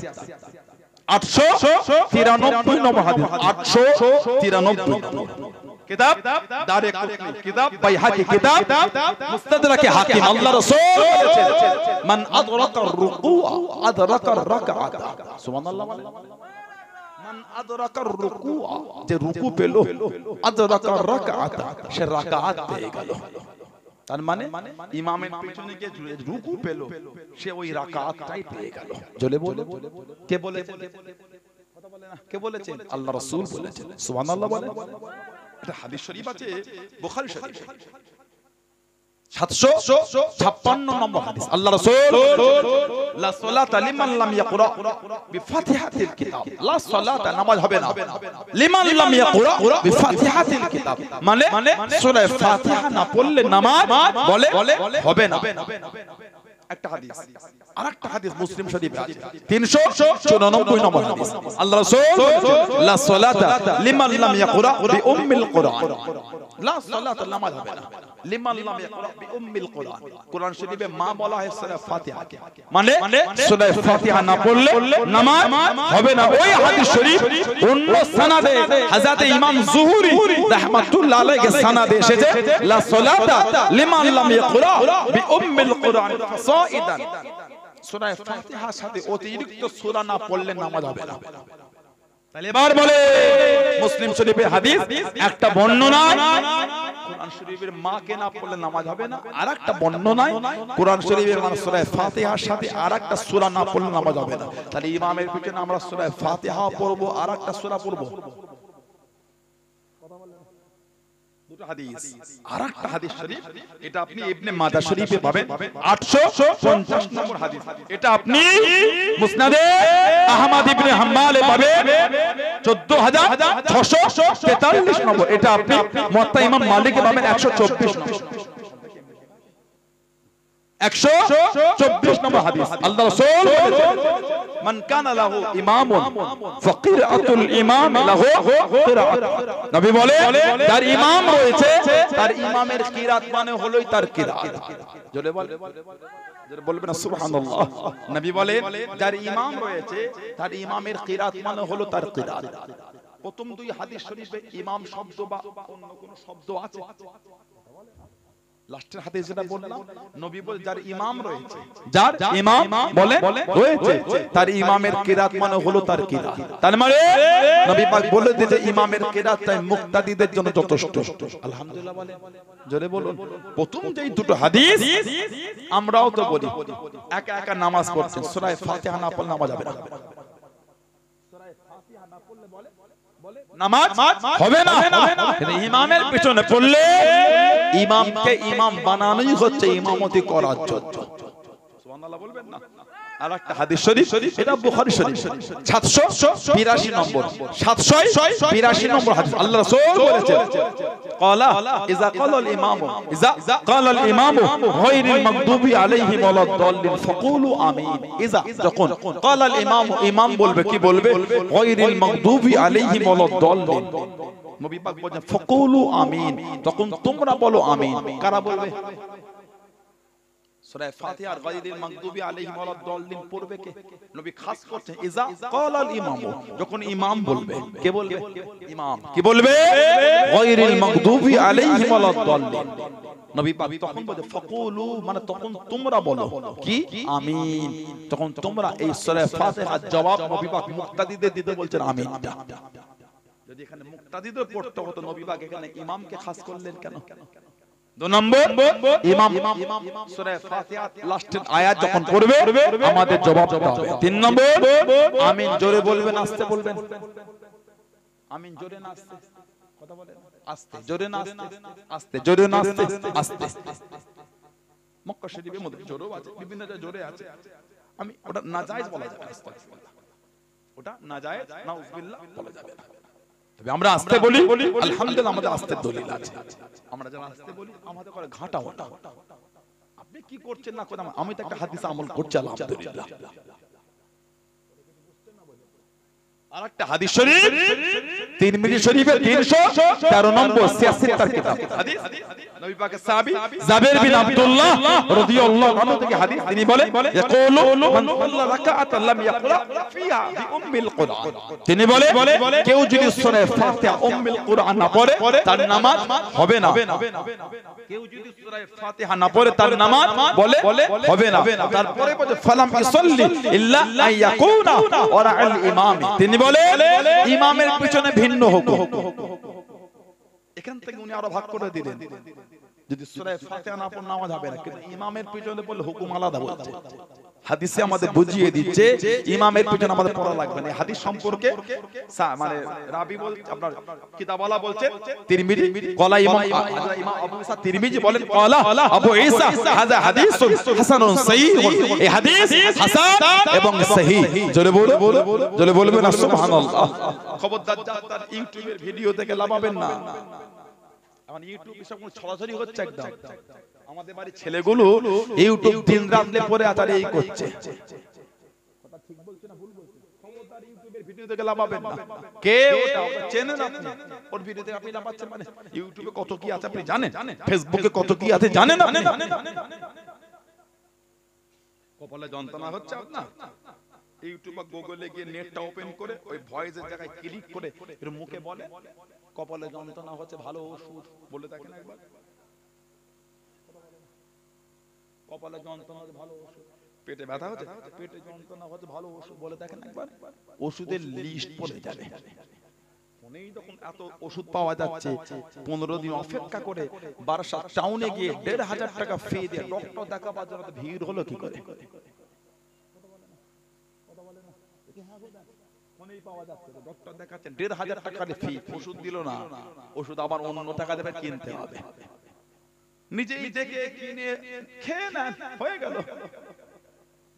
893 নম্বর হাদিস, 893 কিতাব, দারে কুতনি কিতাব, বাইহাকি কিতাব, মুস্তাদরাক হাকিম। আল্লাহ রাসূল বলেছেন, মান আদরাকার রুকুআ আদরাকার রাকাত। সুবহানাল্লাহ। মান আদরাকার রুকুআ, যে রুকু পেল, আদরাকার রাকাত, সে রাকাত পেয়ে গেল। তার মানে ইমামের পেছনে গিয়ে রুকু পেল, সে ওই রাকাতটাই পেয়ে গেল। জলে বলে, কে বলেছে? কথা বলে না, কে বলেছেন? আল্লাহ রাসূল বলেছেন। সুবহানাল্লাহ বলেন। এটা হাদিস শরীফ আছে বুখারী শরীফ, 756 নম্বর হাদিস। আল্লাহ রাসূল, লা সালাতা লিমান লাম ইয়াকরা বিফাতিহাতিল কিতাব, লা সালাতা, নামাজ হবে না লিমান লাম ইয়াকরা বিফাতিহাতিল কিতাব, মানে সূরা ফাতিহা না পড়লে নামাজ বলে হবে না। একটা হাদিস, আরেকটা হাদিস মুসলিম শরীফে আছে, 394 নম্বর হাদিস। আল্লাহ রাসূল, লা সালাতা লিমান লাম ইয়াকরা বিউম্মিল কুরআন, লা সালাতা, নামাজ হবে না লিমান লাম ইয়াকরা বিউম্মিল কুরআন। কুরআন শরীফে মা বলা হয় সূরা ফাতিহাকে, মানে সূরা ফাতিহা না পড়লে নামাজ হবে না। ওই হাদিস শরীফ অন্য সনদে হযরত ইমাম যুহরি রাহমাতুল্লাহ আলাইহি সনদে এসেছে, লা সালাতা লিমান লাম ইয়াকরা বিউম্মিল কুরআন সাইদান, সূরা ফাতিহার সাথে অতিরিক্ত সূরা না পড়লে নামাজ হবে না। তাহলে এবার বলে, মুসলিম শরীফের হাদিস, একটা বর্ণনায় কোরআন শরীফের মাকে না পড়লে নামাজ হবে না, আরেকটা বর্ণনায় কোরআন শরীফের মানে সূরা ফাতিহার সাথে আরেকটা সূরা না পড়লে নামাজ হবে না। তাহলে ইমামের পিছনে আমরা সূরা ফাতিহা পড়ব, আরেকটা সূরা পড়ব। দুটো হাদিস, আরেকটা হাদিস শরীফ, এটা আপনি ইবনে মাজাহ শরীফে পাবেন, 850 নম্বর হাদিস। এটা আপনি মুসনাদে আহমদ ইবনে হাম্মালে পাবেন, 14643 নম্বর। এটা আপনি মুওয়াত্তা ইমাম মালিকে পাবেন 124 নম্বর, 124 নম্বর হাদিস। আল্লাহ রাসূল বলেছেন, মান কানা লাহু ইমামুন ফাকিরাতুল ইমাম লাহু কিরাআত। নবী বলে, যার ইমাম রয়েছে, তার ইমামের কিরাত মানে হলোই তার কিরাত। জোরে বল, জোরে বলবেন সুবহানাল্লাহ। নবী বলে, যার ইমাম রয়েছে, তার ইমামের কিরাত মানে হলো তার কিরাত। প্রথম দুই হাদিস শরীফে ইমাম শব্দ বা অন্য কোন শব্দ আছে? লাস্টের হাদিস যেটা বললাম, নবী বলে, যার ইমাম রয়েছে, যার ইমাম বলে রয়েছে, তার ইমামের কিরাত মানে হলো তার কিরাত। তার মানে নবী পাক বলে দিয়েছে ইমামের কিরাত তাই মুক্তাদিদের জন্য যথেষ্ট। আলহামদুলিল্লাহ বলে, জোরে বলুন। প্রথম যেই দুটো হাদিস, আমরাও তো বলি একা একা নামাজ পড়ছেন, সূরা ফাতিহা না পড়লে নামাজ হবে না, সূরা ফাতিহা না পড়লে বলে নামাজ হবে না। কিন্তু ইমামের পিছনে পড়লে ইমামকে ইমাম বানানোই হচ্ছে ইমামতি করার জন্য। সুবহানাল্লাহ বলবেন না? আরেকটা হাদিস শরীফ, এটা বুখারী শরীফ, 782 নম্বর, 782 নম্বর হাদিস। আল্লাহ রাসূল বলেছেন, ক্বালা ইযা ক্বালাল ইমামু, ইযা ক্বালাল ইমামু গায়রিল মাগদুবি আলাইহিম ওয়ালাদ-দাল্লিন ফাকুলু আমিন। ইযা, যখন ক্বালাল ইমামু, ইমাম বলবে, কি বলবে? গায়রিল মাগদুবি আলাইহিম ওয়ালাদ-দাল্লিন। নবী পাক বলেন ফাকুলু আমিন, তখন তোমরা বলো আমিন। কারা বলবে? সূরা ফাতিহার গায়রিল মাগদুবি আলাইহিম ওয়ালাদ-দাল্লিন পড়বে কে? নবী খাস করছেন, ইযা ক্বালাল ইমামু, যখন ইমাম বলবে। কে বলবে? ইমাম। কি বলবে? গায়রিল মাগদুবি আলাইহিম ওয়ালাদ-দাল্লিন। নবী পাক তখন বলে ফাকুলু, মানে তখন তোমরা বলো কি? আমিন। তখন তোমরা এই সূরা ফাতিহার জবাব নবী পাক মুক্তাদিদের দিতে বলছেন আমিন। যদি এখানে মুক্তাদিদের পড়তে হতো, নবী পাক এখানে ইমামকে খাস করলেন কেন? 2 নম্বর, ইমাম সূরা ফাতিহার লাস্টের আয়াত যখন পড়বে আমাদের জবাব দিতে হবে। 3 নম্বর, আমিন জোরে বলবেন, আস্তে বলবেন। আমিন জোরে না আস্তে? কথা বলেন। আস্তে, জোরে না আস্তে? আস্তে, জোরে না আস্তে? আস্তে। মক্কা শরীফের মধ্যে জোরেও আছে, বিভিন্ন জায়গায় জোরে আছে। আমি ওটা নাজায়েজ বলা যাবে না, আস্তাগফিরুল্লাহ, ওটা নাজায়েজ, নাউযুবিল্লাহ বলা যাবে না। তবে আমরা আস্তে বলি, আলহামদুলিল্লাহ আমাদের আস্তে দলিল আছে। আমরা যারা আস্তে বলি আমাদের করে ঘাটা ওটা। আপনি কি করছেন না করেন, আমি তো একটা হাদিসে আমল করছি আলহামদুলিল্লাহ। আরেকটা হাদিস শরীফ তিরমিজি শরীফের 313 নম্বর 86 তার কিতাব, হাদিস নবী পাকের সাহাবী জাবের বিন আব্দুল্লাহ রাদিয়াল্লাহু আনহু থেকে হাদিস, তিনি বলে ইয়াকুলু মান সাল্লা রাকাআতান লাম ইয়াকরা ফিহা বিউম্মিল কুরআন, তিনি বলে কেউ যদি সূরা ফাতিহা উম্মুল কুরআন না পড়ে তার নামাজ হবে না। কেউ যদি সূরা ফাতিহা না পড়ে তার নামাজ বলে হবে না। তারপরে বলে ফালাম ইসাল্লি ইল্লা আইয়াকুনা ওয়ারা'আল ইমাম, তিনি বলে ইমামের পিছনে ভিন্ন হুকুম। এখান থেকে উনি আরো ভাগ করে দিলেন, যদি সূরা ফাতিহা না পড়ে নামাজ হবে না, কিন্তু ইমামের পিছনে বলে হুকুম আলাদা বলছে। হাদিসে আমাদের বুঝিয়ে দিচ্ছে ইমামের পিছনে আমাদের পড়া লাগবে না। হাদিস সম্পর্কে মানে রাবি বল আপনার কিতাবওয়ালা বলছেন তিরমিজি ক্বালা ইমাম আবু ঈসা তিরমিজি বলেন ক্বালা আবু ঈসা হাযা হাদিসুন হাসানুন সহিহ, এই হাদিস হাসান এবং সহিহ। জোরে বলবেন না সুবহানাল্লাহ। খবরদার যারা ইউটিউবের ভিডিও থেকে লাভাবেন না, এখন ইউটিউবে সব ছড়াছড়ি হচ্ছে একদম। আমাদের বাড়ির ছেলেগুলো ইউটিউব দিন রাতে পড়ে আতারে এই করছে, কথা ঠিক বলছে না ভুল বলছে? খবরদার ইউটিউবের ভিডিও থেকে লাভাবেন না। কে ওটা চেনেন আপনি? ওর ভিডিও থেকে আপনি লাভাচ্ছেন মানে ইউটিউবে কত কি আছে আপনি জানেন? ফেসবুকে কত কি আছে জানেন আপনি? কপালে যন্ত্রণা হচ্ছে আপনার, ইউটিউব বা গুগলে গিয়ে নেটটা ওপেন করে ওই ভয়েসের জায়গায় ক্লিক করে এর মুখে বলে কপালে যন্ত্রণা হচ্ছে ভালো ওষুধ বলে দেখেন একবার। কপালে যন্ত্রণা হচ্ছে ভালো ওষুধ, পেটে ব্যথা হচ্ছে পেটে যন্ত্রণা হচ্ছে ভালো ওষুধ বলে দেখেন একবার। ওষুধের লিস্ট পড়ে যাবে। ফোনেই যখন এত ওষুধ পাওয়া যাচ্ছে, 15 দিন অপেক্ষা করে বারাসাত টাউনে গিয়ে 1,500 টাকা ফি দিয়ে ডক্টর দেখাবার জন্য ভিড় হলো কি করে? ফোনেই পাওয়া যাচ্ছে, ডক্টর দেখাচ্ছেন 1,500 টাকার ফি, ওষুধ দিল না, ওষুধ আবার অন্য টাকা দেবে কিনতে হবে। নিজেই দেখে কিনে খেয়ে না হয়ে গেল।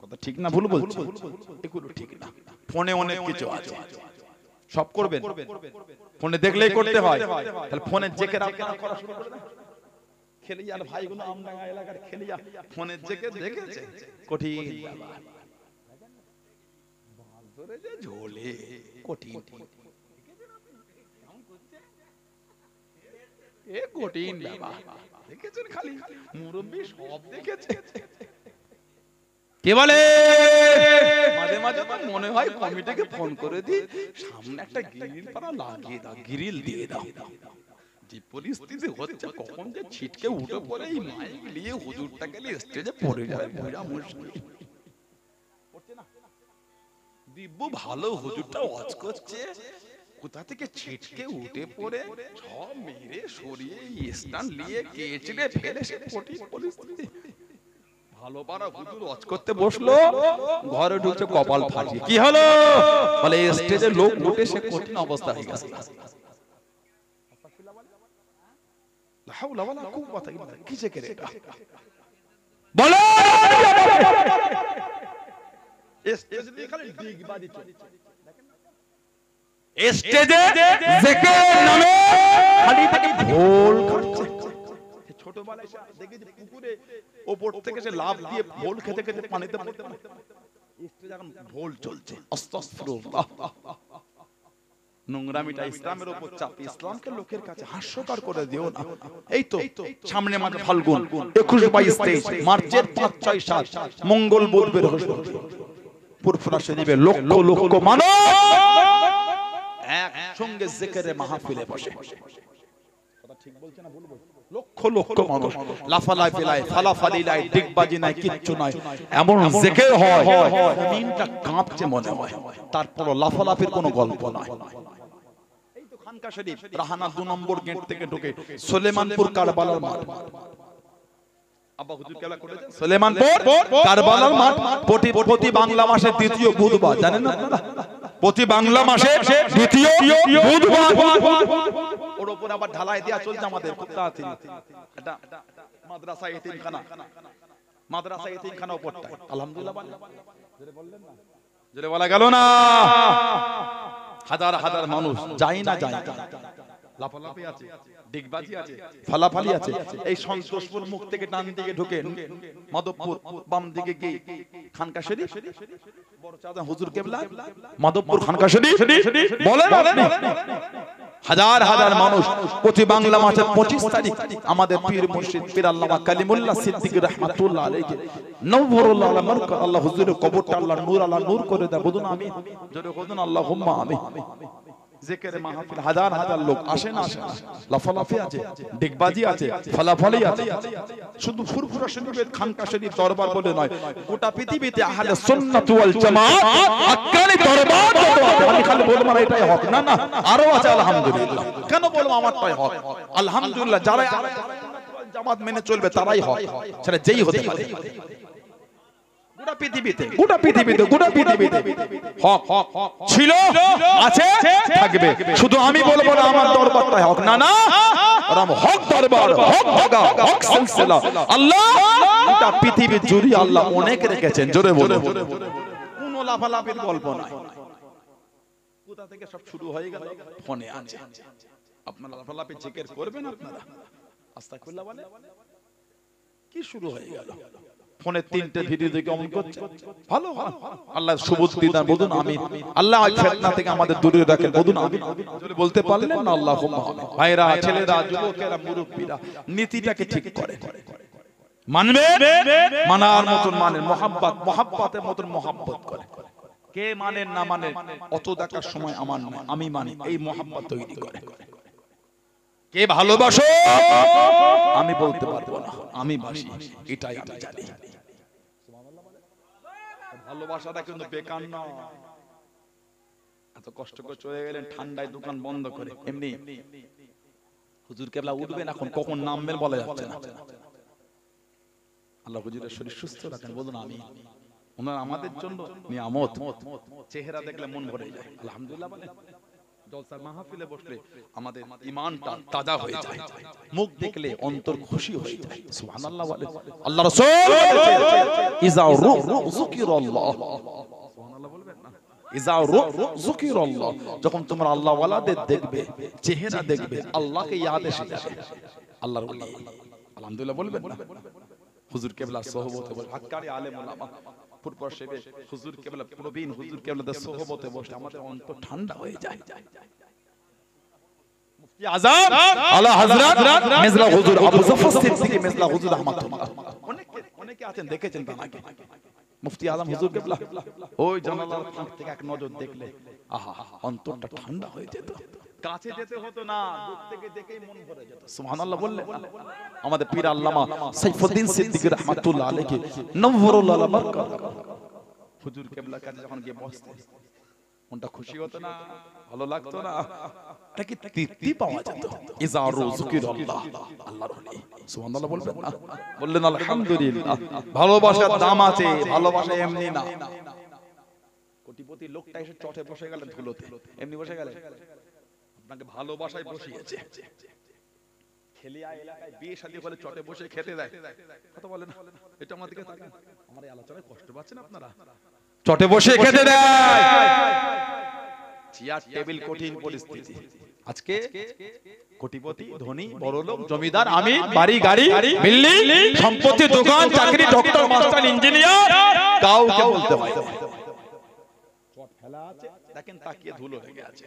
কথা ঠিক না ভুল বলছি? এগুলো ঠিক না। ফোনে অনেক কিছু আছে, সব করবেন ফোনে দেখলেই করতে হয়। তাহলে ফোনে জেকের আপনারা করা শুরু করে দেন। খেলিয়া ভাইগুলো আমডাঙ্গা এলাকার খেলিয়া ফোনে জেকে দেখেছে কঠিন ব্যাপার, বাল ধরে যে ঝোলে কঠিন, এ কঠিন ব্যাপার। দেখেছেন খালি মুরব্বি সব দেখেছে। কে বলে মাঝে মাঝে তো মনে হয় কমিটিকে ফোন করে দিই, সামনে একটা গ্রিল পাড়া লাগিয়ে দাও, গ্রিল দিয়ে দাও। যে পরিস্থিতি হচ্ছে কখন যে ছিটকে উঠে পড়ে এই মাইক নিয়ে হুজুরটাকে নিয়ে স্টেজে পড়ে যায় বুঝা মুশকিল। দিব্য ভালো হুজুরটা ওয়াজ করছে, কোথা থেকে ছিটকে উঠে পড়ে সব মেরে সরিয়ে স্ট্যান্ড নিয়ে কেচড়ে ফেলে সে কঠিন পরিস্থিতি। ভালো পারা হুজুর ওয়াজ করতে বসলো, ঘরে ঢুকছে কপাল ফাটি। কি হলো বলে স্টেজে লোক উঠে সে কঠিন অবস্থা হয়ে গেছে। লা হাওলা ওয়ালা কুওয়াতা ইল্লা বিল্লাহ। কিসে করে এটা বলো? স্টেজে দিয়ে খালি ডিগবাজি চলছে, স্টেজে জিকির নামে খালি থেকে ভোল খাচ্ছে। ছোটবেলায় দেখেছি পুকুরে ওপর থেকে সে লাফ দিয়ে ভোল খেতে খেতে পানিতে পড়তে, স্টেজে এখন ভোল চলছে। আস্তাগফিরুল্লাহ। নোংরামিটা ইসলামের উপর চাপ, ইসলামকে লোকের কাছে হাস্যকর করে দিও না। এই তো সামনে মাঝে ফাল্গুন 21, 22, 23 মার্চের 5, 6, 7 মঙ্গল বুধ বৃহস্পতি পুরপুরা শরীফে লক্ষ লক্ষ মানুষ একসঙ্গে জিকিরে মাহফিলে বসে। কথা ঠিক বলছে না ভুল বলছে? লক্ষ লক্ষ মানুষ লাফালাফি লাই ফালাফালি লাই ডিগবাজি নাই কিচ্ছু নাই, এমন জিকির হয় জমিনটা কাঁপছে মনে হয়। তারপর লাফালাফির কোনো গল্প নয়। এই তো খানকা শরীফ রাহানা 2 নম্বর গেট থেকে ঢুকে সুলেমানপুর কারবালার মাঠ। আব্বা হুজুর কেলা করেছেন সুলেমানপুর কারবালার মাঠ প্রতি বাংলা মাসের দ্বিতীয় বুধবার, জানেন না আপনারা? প্রতি বাংলা মাসে দ্বিতীয় বুধবার। ওর উপর আবার ঢালাই দেয়া চলছে আমাদের খুব তাড়াতাড়ি। এটা মাদ্রাসা এতিমখানা, মাদ্রাসা এতিমখানা উপরটা আলহামদুলিল্লাহ জোরে বললেন না, জোরে বলা গেল না। হাজার হাজার মানুষ যায় না যায় লাফালাফি আছে, ডিগবাজি আছে, ফালাফালি আছে। এই সন্তোষপুর মুখ থেকে ডান দিকে ঢুকে মাধবপুর, বাম দিকে গিয়ে খানকা শরীফ, বড় চাচা হুজুর কেবলা, মাধবপুর খানকা শরীফ বলেন আপনি। হাজার হাজার মানুষ প্রতি বাংলা মাসের 25 তারিখ আমাদের পীর মুর্শিদ পীর আল্লামা কালিমুল্লাহ সিদ্দিকী রাহমাতুল্লাহ আলাইহি নওয়ারুল্লাহ আলা মারকাত, আল্লাহ হুজুরের কবরটা আল্লাহ নূর আলা নূর করে দেয়। বলুন আমিন, জোরে বলুন আল্লাহুম্মা আমিন। জিকিরে মাহফিল হাজার হাজার লোক আসে না, আসে না, লাফালাফি আছে, ডিগবাজি আছে, ফালাফালি আছে। শুধু ফুরফুরা শরীফের খানকা শরীফ দরবার বলে নয়, গোটা পৃথিবীতে আহলে সুন্নাত ওয়াল জামাত হাক্কানি দরবার আছে। আমি খালি বলবো না এটাই হক, না না, আরো আছে আলহামদুলিল্লাহ। কেন বলবো আমারটাই হক? আলহামদুলিল্লাহ, যারা জামাত মেনে চলবে তারাই হক, সেটা যেই হতে পারে। গোটা পৃথিবীতে, গোটা পৃথিবীতে, গোটা পৃথিবীতে হক ছিল, আছে, থাকবে। শুধু আমি বলবো না আমার দরবারটাই হক, না না, হক দরবার, হক জায়গা, হক সিলসিলা আল্লাহ গোটা পৃথিবী জুড়ে আল্লাহ অনেক রেখেছেন। জোরে বলো, কোন লাফালাফির গল্প নাই। কোথা থেকে সব শুরু হয়ে গেল? ফোনে আছে। আপনারা লাফালাফি জিকির করবেন, আপনারা আস্তাগফিরুল্লাহ বলে কি শুরু হয়ে গেল? ফোনে 3টে ভিডিও দেখে অমন করছে। ভালো ভালো, আল্লাহ সুবুদ্ধি দান, বলুন আমিন। আল্লাহ ওই ফিতনা থেকে আমাদের দূরে রাখেন, বলুন আমিন। যদি বলতে পারলেন না আল্লাহুম্মা আমিন। ভাইরা, ছেলেরা, যুবকেরা, মুরব্বিরা নীতিটাকে ঠিক করে মানবে, মানার মতন মানেন, মহাব্বতের মতন মহাব্বত করে। কে মানেন না মানেন অত দেখার সময় আমার নয়, আমি মানি। এই মহাব্বত তৈরি করে। কে ভালোবাসো আমি বলতে পারবো না, আমি বাসি, এটাই আমি জানি। ভালোবাসাটা কিন্তু বেকার না। এত কষ্ট করে চলে গেলেন ঠান্ডায় দোকান বন্ধ করে, এমনি হুজুর কেবলা উঠবেন, এখন কখন নামবেন বলা যাচ্ছে না। আল্লাহ হুজুরের শরীর সুস্থ রাখেন, বলুন আমি। ওনার আমাদের জন্য নিয়ামত। চেহারা দেখলে মন ভরে যায়। আলহামদুলিল্লাহ বলেন। জলসার মাহফিলে বসলে আমাদের ঈমানটা তাজা হয়ে যায়, মুখ দেখলে অন্তর খুশি হয়ে যায়। সুবহানাল্লাহ বলেন। আল্লাহ রাসূল বলেছেন ইযা যুকিরাল্লাহ, সুবহানাল্লাহ বলবেন না, ইযা যুকিরাল্লাহ, যখন তোমরা আল্লাহ ওয়ালাদের দেখবে, চেহারা দেখবে, আল্লাহকে ইয়াদ এসে যাবে। আল্লাহর ওলি, আলহামদুলিল্লাহ বলবেন না। হুজুর কেবলার সোহবতে বসে হাক্কানি আলেম উলামা পূর্বর সেবে হুজুর কেবলা, প্রবীণ হুজুর কেবলাদের সোহবতে বসে আমাদের অন্তর ঠান্ডা হয়ে যায়। মুফতি আযম আলা হযরত মিজলা হুজুর আবু জাফর সিদ্দিকী মিজলা হুজুর রাহমাতুল্লাহ, অনেকে আছেন দেখেছেন তাকে। মুফতি আযম হুজুর কেবলা ওই জানালার ফাঁক থেকে এক নজর দেখলে আহা অন্তরটা ঠান্ডা হয়ে যেত। কাছে যেতে হতো না, দূর থেকে দেখেই মন ভরে যেত। সুবহানাল্লাহ বললেন। আমাদের পীর আল্লামা সাইফুদ্দিন সিদ্দিকী রাহমাতুল্লাহ আলাইহি নওয়ারুল্লাহ আলা মারকাত, হুজুর কেবলার কাছে যখন গিয়ে বসতেন মনটা খুশি হতো না, ভালো লাগতো না, এটা কি তৃপ্তি পাওয়া যেত। ইযা যুকিরাল্লাহ, আল্লাহর ওলি, সুবহানাল্লাহ বলবেন না, বললেন আলহামদুলিল্লাহ। ভালোবাসার দাম আছে, ভালোবাসা এমনি না। কোটিপতি লোকটা এসে চটে বসে গেলেন ধুলোতে, এমনি বসে গেলেন, আপনাকে ভালোবাসায় বসিয়েছে। খেলিয়া এলাকায় বিয়ে শাদী হলে চটে বসে খেতে দেয়, কথা বলে না। এটা আমার দিকে তাকান, আমার এই আলোচনায় কষ্ট পাচ্ছেন আপনারা? চটে বসে খেতে দেয়, চেয়ার টেবিল কঠিন পরিস্থিতি। আজকে কোটিপতি, ধনী, বড়লোক, জমিদার, আমি বাড়ি গাড়ি বিল্ডিং সম্পত্তি, দোকান, চাকরি, ডক্টর, মাস্টার, ইঞ্জিনিয়ার, কাউকে বলতে হয় না। চট ফেলা আছে, দেখেন তাকিয়ে ধুলো লেগে আছে,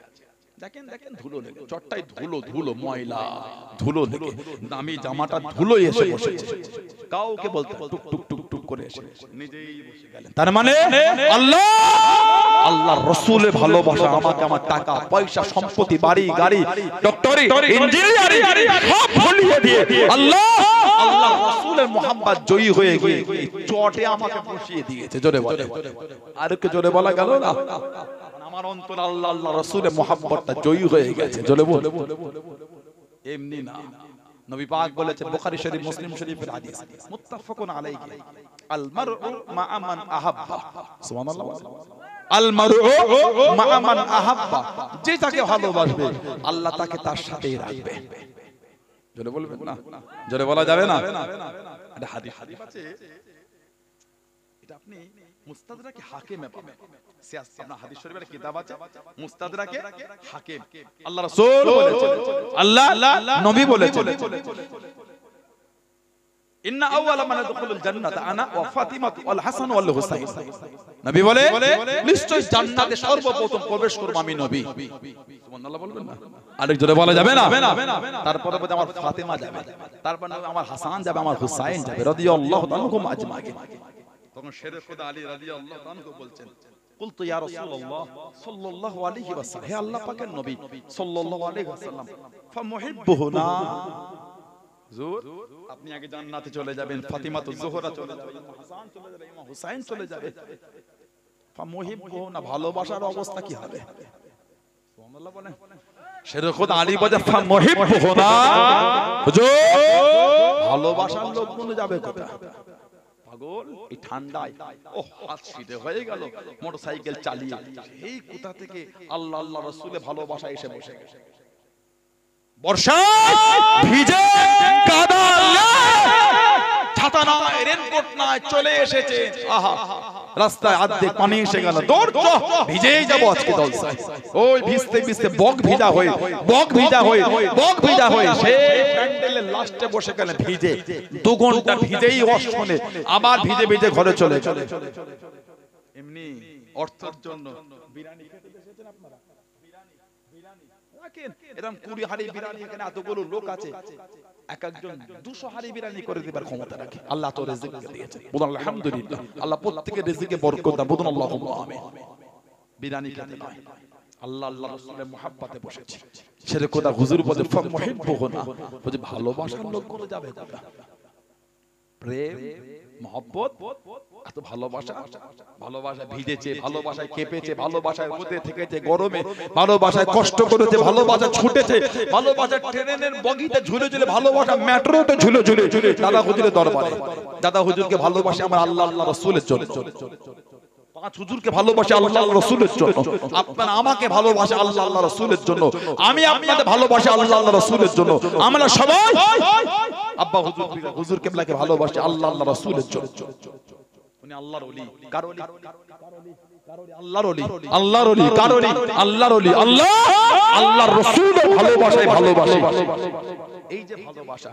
দেখেন দেখেন ধুলো লেগে, চটটাই ধুলো, ধুলো ময়লা, ধুলো লেগে দামি জামাটা ধুলো এসে বসেছে, কাউকে বলতে টুক টুক টুক টুক করে এসে নিজেই বসে গেলেন। তার মানে আল্লাহ, আল্লাহর রাসূলের ভালোবাসা আমাকে আমার টাকা পয়সা সম্পত্তি বাড়ি গাড়ি ডক্টরি ইঞ্জিনিয়ারিং সব ভুলিয়ে দিয়ে আল্লাহ, আল্লাহর রাসূলের মোহাব্বত জয়ী হয়ে গিয়ে চটে আমাকে বসিয়ে দিয়েছে। জোরে বলে, আর কি জোরে বলা গেল না? আমার অন্তর আল্লাহ, আল্লাহ রাসূলের মোহাব্বতটা জয়ী হয়ে গেছে। জোরে বলে, এমনি না। নবী পাক বলেছেন বুখারী শরীফ, মুসলিম শরীফের হাদিস, মুত্তাফাকুন আলাইহি, আল মারউ মা'a মান আহাব্বা। সুবহানাল্লাহ। আল মারউ মা'a মান আহাব্বা, যে যাকে ভালোবাসবে আল্লাহ তাকে তার সাথেই রাখবে। জোরে বলবেন না, জোরে বলা যাবে না। এটা হাদিস আছে, এটা আপনি মুস্তাদরাকে হাকিমে পাবেন। আপনার হাদিস শরীফের কিতাব আছে মুস্তাদরাকে হাকিম। আল্লাহ রাসূল বলেছেন, আল্লাহ নবী বলেছেন, ইন্না আউয়ালা মান ইয়াদখুলুল জান্নাতা আনা ওয়া ফাতিমাতু ওয়াল হাসান ওয়াল হুসাইন। নবী বলে নিশ্চয়ই জান্নাতে সর্বপ্রথম প্রবেশ করব আমি নবী। সুবহানাল্লাহ বলবেন না? আরেক জোরে বলা যাবে না? তারপরে বলে আমার ফাতিমা যাবে, তারপর আমার হাসান যাবে, আমার হুসাইন যাবে রাদিয়াল্লাহু তাআলা আজমাইন। তখন শেরে খোদা আলী রাদিয়াল্লাহু তাআলা বলছেন, কুলতু ইয়া রাসূলুল্লাহ সাল্লাল্লাহু আলাইহি ওয়াসাল্লাম, হে আল্লাহ পাকের নবী সাল্লাল্লাহু আলাইহি ওয়াসাল্লাম, ফামুহিব্বুহুনা, হুজুর আপনি আগে জান্নাতে চলে যাবেন, ফাতিমাতু যোহরা চলে যাবে, ইমাম হাসান চলে যাবে, ইমাম হুসাইন চলে যাবে, ফামুহিব্বুহুনা ভালোবাসার অবস্থা কি হবে? সুবহানাল্লাহ বলেন। শেরে খোদা আলী বলে ফামুহিব্বুহুনা, হুজুর ভালোবাসার লোকগুলো যাবে কোথায়? পাগল এই ঠান্ডায় ও হাত শীতে হয়ে গেল মোটরসাইকেল চালিয়ে, এই কোথা থেকে আল্লাহ আল্লাহ রাসূলের ভালোবাসা এসে বসে গেছে। বর্ষা ভিজে কাদা ছাতা নাই, রেনকোট নাই, চলে এসেছে, আহা রাস্তায় অর্ধেক পানি এসে গেল, দৌড় ভিজেই যাব আজকে জলসায়। ওই ভিজতে ভিজতে বক ভিজা হয়ে সেই প্যান্ডেলের লাস্টে বসে গেল ভিজে, 2 ঘন্টা ভিজেই অশনে, আবার ভিজে ভিজে ঘরে চলে চলে। এমনি অর্থের জন্য বিরিয়ানি খেতে এসেছেন আপনারা, বিরিয়ানি রাখেন এরকম 20 হাড়ি বিরিয়ানি, এখানে এতগুলো লোক আছে, এক একজন 200 হাড়ি বিরিয়ানি করে দিবার ক্ষমতা রাখে। আল্লাহ তো রিজিক দিয়েছে, বলুন আলহামদুলিল্লাহ। আল্লাহ প্রত্যেকের রিজিকে বরকত দান, বলুন আল্লাহুম্মা আমিন। বিরিয়ানি খেতে নয়, আল্লাহ আল্লাহ রাসূলের মুহাব্বতে বসেছি। ছেলে কোথা হুজুর বলে ফামুহিব্বুহুনা, বলে ভালোবাসার লোকগুলো যাবে কোথা? প্রেম মহব্বত, এত ভালোবাসা, ভালোবাসা ভিজেছে, ভালোবাসায় কেঁপেছে, ভালোবাসায় রোদে থেকেছে, গরমে, ভালোবাসায় কষ্ট করেছে, ভালোবাসা ছুটেছে, ভালোবাসা ট্রেনের বগিতে ঝুলে ঝুলে, ভালোবাসা মেট্রোতে ঝুলে ঝুলে দাদা হুজুরের দরবারে, দাদা হুজুরকে ভালোবাসে আমার আল্লাহ আল্লাহ রাসূলের জন্য, 5 হুজুরকে ভালোবাসে আল্লাহ আল্লাহ রাসূলের জন্য, আপনারা আমাকে ভালোবাসে আল্লাহ আল্লাহ রাসূলের জন্য, আমি আপনাদের ভালোবাসি আল্লাহ আল্লাহ রাসূলের জন্য, আমরা সবাই আব্বা হুজুর হুজুর কিবলাকে ভালোবাসে আল্লাহ আল্লাহ রাসূলের জন্য। উনি আল্লাহর ওলি, কার ওলি? আল্লাহর ওলি, আল্লাহর ওলি, কার ওলি? আল্লাহর ওলি, আল্লাহ আল্লাহর রাসূলের ভালোবাসায় ভালোবাসে। এই যে ভালোবাসা,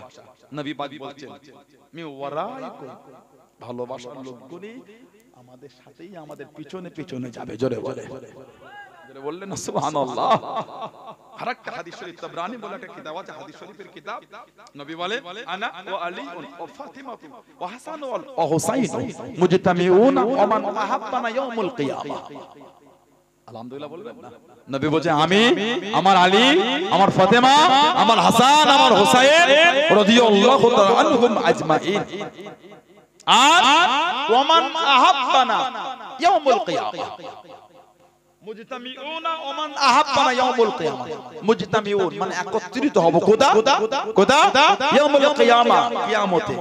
নবী পাক বলছেন মি ওয়ারাইকুম, ভালোবাসার লোকগুলি আমাদের সাথেই আমাদের পিছনে পিছনে যাবে। জোরে বলে, জোরে বললেন না সুবহানাল্লাহ। আরেকটা হাদিস শরীফ তাবরানী বলে একটা কিতাব আছে, হাদিস শরীফের কিতাব, নবী বলে আনা ওয়া আলী ওয়া ফাতিমা ওয়া হাসান ওয়া হুসাইন মুজতামিউনা ওয়া মান আহাব্বানা ইয়াউমুল কিয়ামা। আলহামদুলিল্লাহ বলবেন না? নবী বলেন আমি, আমার আলী, আমার ফাতেমা, আমার হাসান, আমার হুসাইন রাদিয়াল্লাহু তাআলা আনহুম আজমাইন, আর ওয়া মান আহাব্বানা ইয়াউমুল কিয়ামা, মুজতামিউনা ওয়া মান আহাব্বানা ইয়াউমুল কিয়ামা। মুজতামিউন মানে একত্রিত হব, কোদা কোদা ইয়াউমুল কিয়ামা, কিয়ামতে।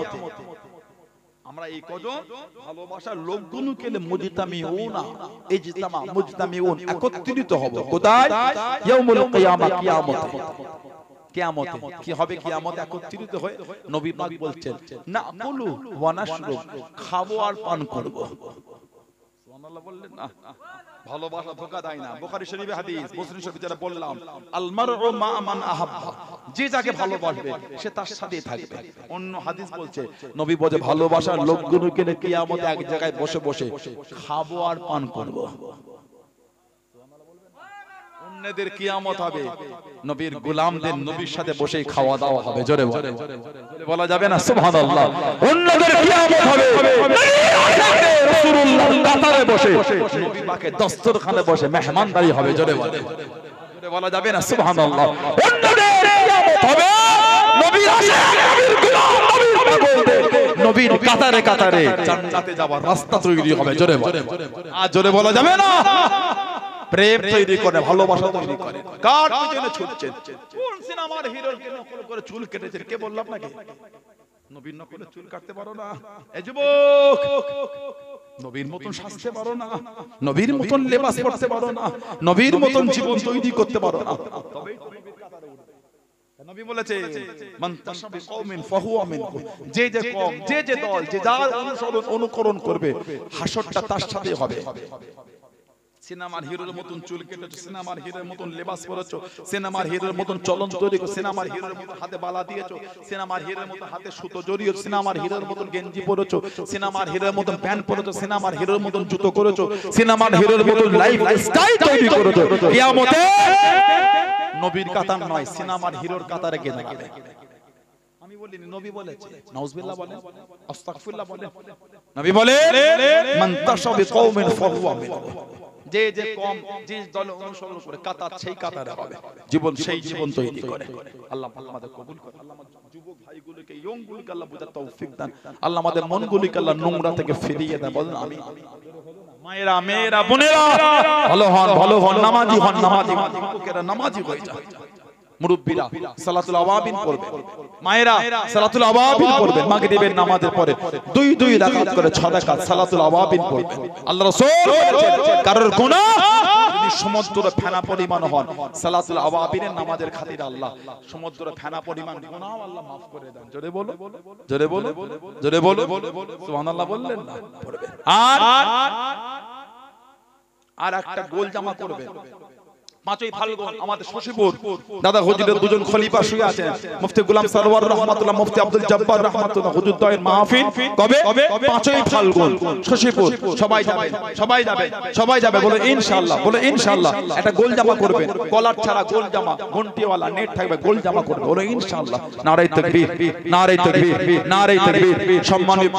আমরা এই কজন ভালোবাসার লোকগুলোকে মুজতামিউনা, ইজতামা মুজতামিউন একত্রিত হব, কোদায়? ইয়াউমুল কিয়ামা, কিয়ামতে। কিয়ামতে কি হবে? কিয়ামতে একত্রিত হয়ে নবী পাক বলছেন নাকুলু ওয়া নাশরু, খাবো আর পান করব। সুবহানাল্লাহ বললেন না? ভালোবাসা ধোঁকা দেয় না। বুখারী শরীফে হাদিস, মুসলিম শরীফে যেটা বললাম, আল মারউ মা মান আহাব্বা, যে যাকে ভালোবাসবে সে তার সাথেই থাকবে। অন্য হাদিস বলছে নবী বলে ভালোবাসার লোকগুলোকে কিয়ামতে এক জায়গায় বসে বসে খাবো আর পান করব। অন্যদের কিয়ামত হবে, নবীর গোলামদের নবীর সাথে বসে খাওয়া দাওয়া হবে। জোরে বলে, বলা যাবে না সুবহানাল্লাহ? অন্যদের কিয়ামত হবে রাসূলুল্লাহর কাতারে বসে, নবী পাকের দস্তরখানে বসে মেহমানদারি হবে। জোরে বলে, বলা যাবে না সুবহানাল্লাহ? অন্যদের কিয়ামত হবে নবীর আশিক, নবীর গোলাম, নবীর পাগলদের নবীর কাতারে কাতারে জান্নাতে যাওয়ার রাস্তা তৈরি হবে। জোরে বলে, আর জোরে বলা যাবে না? প্রেম তৈরি করে, ভালোবাসা তৈরি করে। কার পিছনে ছুটছেন? কোন সিনেমার হিরোর কে নকল করে চুল কেটেছেন? কে বলল আপনাকে? নবীর নকলে চুল কাটতে পারো না? এ যুবক, নবীর মতন সাজতে পারো না, নবীর মতন লেবাস পরতে পারো না, নবীর মতন জীবন তৈরি করতে পারো না, তবেই তো নবীর কাতারে উঠবে। নবী বলেছে মান তাশাবি কওমিন ফাহুয়া মিনহুম, যে যে কওম, যে যে দল, যে যার অনুকরণ করবে হাসরটা তার সাথে হবে। সিনেমার হিরোর মতন চুল কেটেছো, সিনেমার হিরোর মতন লেবাস পরেছো, সিনেমার হিরোর মতন চলন তৈরি করো, সিনেমার হিরোর মতন হাতে বালা দিয়েছো, সিনেমার হিরোর মতন হাতে সুতো জড়িয়েছো, সিনেমার হিরোর মতন গেঞ্জি পরেছো, সিনেমার হিরোর মতন প্যান্ট পরেছো, সিনেমার হিরোর মতন জুতো করেছো, সিনেমার হিরোর মতন লাইফ স্টাইল তৈরি করেছো, কিয়ামতে নবীর কাতার নয় সিনেমার হিরোর কাতারে গিয়ে দাঁড়াবে। আমি বলিনি, নবী বলেছে। নাউজুবিল্লাহ বলেন, আস্তাগফিরুল্লাহ বলেন। নবী বলে মান তাশাবি কওমিন ফাহুয়া মিনহুম, যে যে কম যে দল অনুসরণ করে কাতার সেই কাতারে হবে, জীবন সেই জীবন তৈরি করে। আল্লাহ আমাদের কবুল করে। আল্লাহ আমাদের যুবক ভাইগুলোকে, ইয়ং গুলোকে আল্লাহ বুঝার তৌফিক দান। আল্লাহ আমাদের মনগুলোকে আল্লাহ নোংরা থেকে ফিরিয়ে দেন। বলেন আমিন। মায়েরা, মেয়েরা, বোনেরা ভালো হন, ভালো হন, নামাজি হন, নামাজি হন, যুবকেরা নামাজি হয়ে যান, মুরব্বিরা সালাতুল আওয়াবিন পড়বেন, মায়েরা সালাতুল আওয়াবিন পড়বেন, মাগরিবের নামাজের পরে দুই রাকাত করে 6 রাকাত সালাতুল আওয়াবিন পড়বেন। আল্লাহ রাসূল বলেছেন কারোর গুনাহ যদি সমুদ্র ফেনা পরিমাণ হন, সালাতুল আওয়াবিনের নামাজের খাতিরে আল্লাহ সমুদ্র ফেনা পরিমাণ গুনাহ আল্লাহ maaf করে দেন। জোরে বলো, জোরে বলো, জোরে বলো, সুবহানাল্লাহ বললেন না? পড়বেন। আর একটা গোল জামা করবেন। 5ই ফাল্গুন আমাদের শশীপুর দাদা হুজুরের দুজন খলিফা শুয়ে আছেন, মুফতি গোলাম সরওয়ার রাহমাতুল্লাহ, মুফতি আব্দুল জব্বার রাহমাতুল্লাহ, হুজুর দয়ের মাহফিল কবে? 5ই ফাল্গুন শশীপুর। সবাই যাবে, সবাই যাবে, সবাই যাবে। বলে ইনশাআল্লাহ, বলে ইনশাআল্লাহ। একটা গোল জামা করবেন, কলার ছাড়া গোল জামা, ঘন্টিওয়ালা নেট থাকবে, গোল জামা করবে। বলে ইনশাআল্লাহ। নারে তাকবীর, নারে তাকবীর, নারে তাকবীর। সম্মানিত